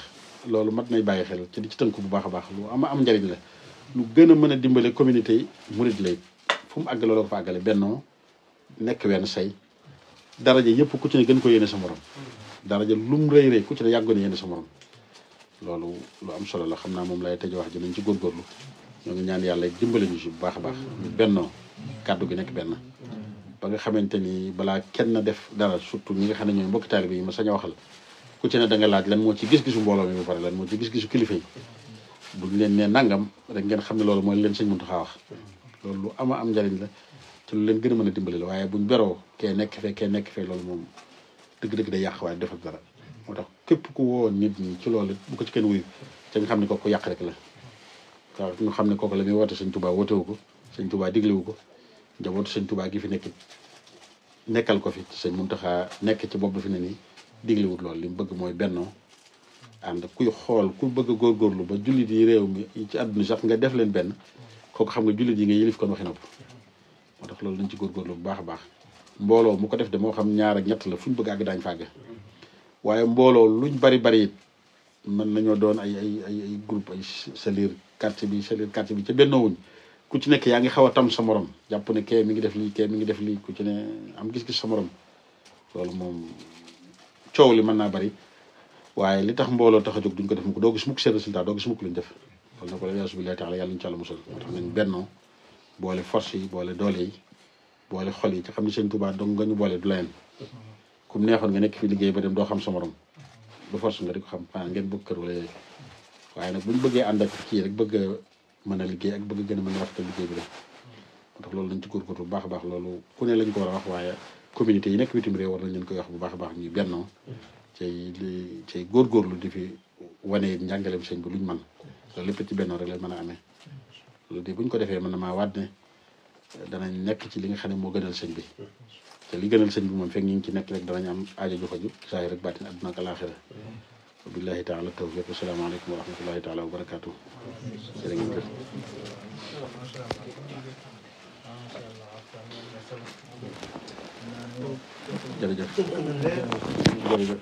loolu mat nay bàyyi xel ci di ci tënk bu baax a baax lu am njariñ la lu gën a mën a dimbale communauté yi murid lay fu mu àgg loolu ko fa àggale bennoo nekk wenn say daraja yëpp ku ci ne gën ko yéene sa morom daraja lum rëy ku ci ne yàggoon yéene sa morom loolu lu am solo la xam naa moom lay tëj wax ji nañ ci góorgóorlu ñoo ngi ñaan yàlla dimbale ñu si bu baax a baax ñu bennoo kàddu gi nekk benn ba nga xamante ni balaa kenn def dara surtout ñi nga xam ne ñooy mbokki taalibe yi ma sañ a waxal ku ci ne da nga laaj lan moo ci gis-gisu mbooloo mi ba pare lan moo ci gis-gisu kilifa yi buñ leen ne nangam rek ngeen xam ne loolu mooy leen sëñ Muntaxa wax loolu lu am njariñ la te lu leen gën a mën a dimbali la waaye buñ beroo kee nekk fee loolu moom dëgg-dëgg day yàq waaye defal dara moo tax képp ku woo nit ñi ci loolu bu ko ci kenn wuyu te nga xam ne kooku yàq rek la waaw ñu xam ne kooku la muy woote sëñ Tuubaa wootewu ko sëñ Tuubaa diglewu ko njabootu sëñ Tuubaa gi fi nekkal ko fi sëñ Muntaxa nekk ci bopp bi fi ne nii diglewut loolu li mu bëgg mooy bennoo ànd kuy xool ku bëgg a góorgóorlu ba jullit yi réew mi ci àdduna sax nga def leen benn kooku xam nga jullit yi nga yëlif kon waxi nopp moo tax loolu dañ ci góorgóorlu bu baax a baax mbooloo mu ko def de moo xam ñaar ak ñett la fu ñu bëgg àgg daañu fa àgg waaye mbooloo luñ bari it mën nañoo doon ay groupe ay salir quartier bi ca bennoowuñ ku ci nekk yaa ngi xaw a tam sa morom jàpp ne kee mi ngi def lii kee mi ngi def lii ku ci ne am gis-gis sa morom loolu moom coow li mën naa bari waaye li tax mbooloo tax a jóg duñ ko def mukk doo gis mukk seen résultat doo gis mukk luñ def loolu na ko la yaasu billahi taala yàlla ñu ci àlla musal moo tax nañ bennoo boole force yi boole doole yi boole xol yi ci xam ne sëñ Tuubaa dong nga ñu boole du layeen kum neexoon nga nekk fi liggéey ba dem doo xam sa morom du force nga di ko xam xanaa ngeen bëgg kër wala yooyu waaye nag buñ bëggee ànd ak kii rek bëgg a mën a liggéey ak bëgg gën a mën a rafetal liggéey bi def moo tax loolu lañ ci góorgóorlu bu baax a baax loolu ku ne lañ ko war a wax waaye communauté yi nekk bitim réew war nañ leen koy wax bu baax a baax ñuy bennoo cay góorgóorlu di fi wane njàngaleem sëñ bi luñ mën loolu lépp ci bennoo rek la mën a amee loolu de buñ ko defee mën na maa waat ne danañ nekk ci li nga xam ne moo gënal sëñ bi te li gënal sëñ bi moom fekk ñu ngi ci nekk rek danañ am aajo ju faju saay rek baatin àdduna ak alaaxira billahi taala tawfiq asalaamaaleykum wa rahmatullahi taala wa barakaatu jërë ngeen jëf jërëjëf jërëjëf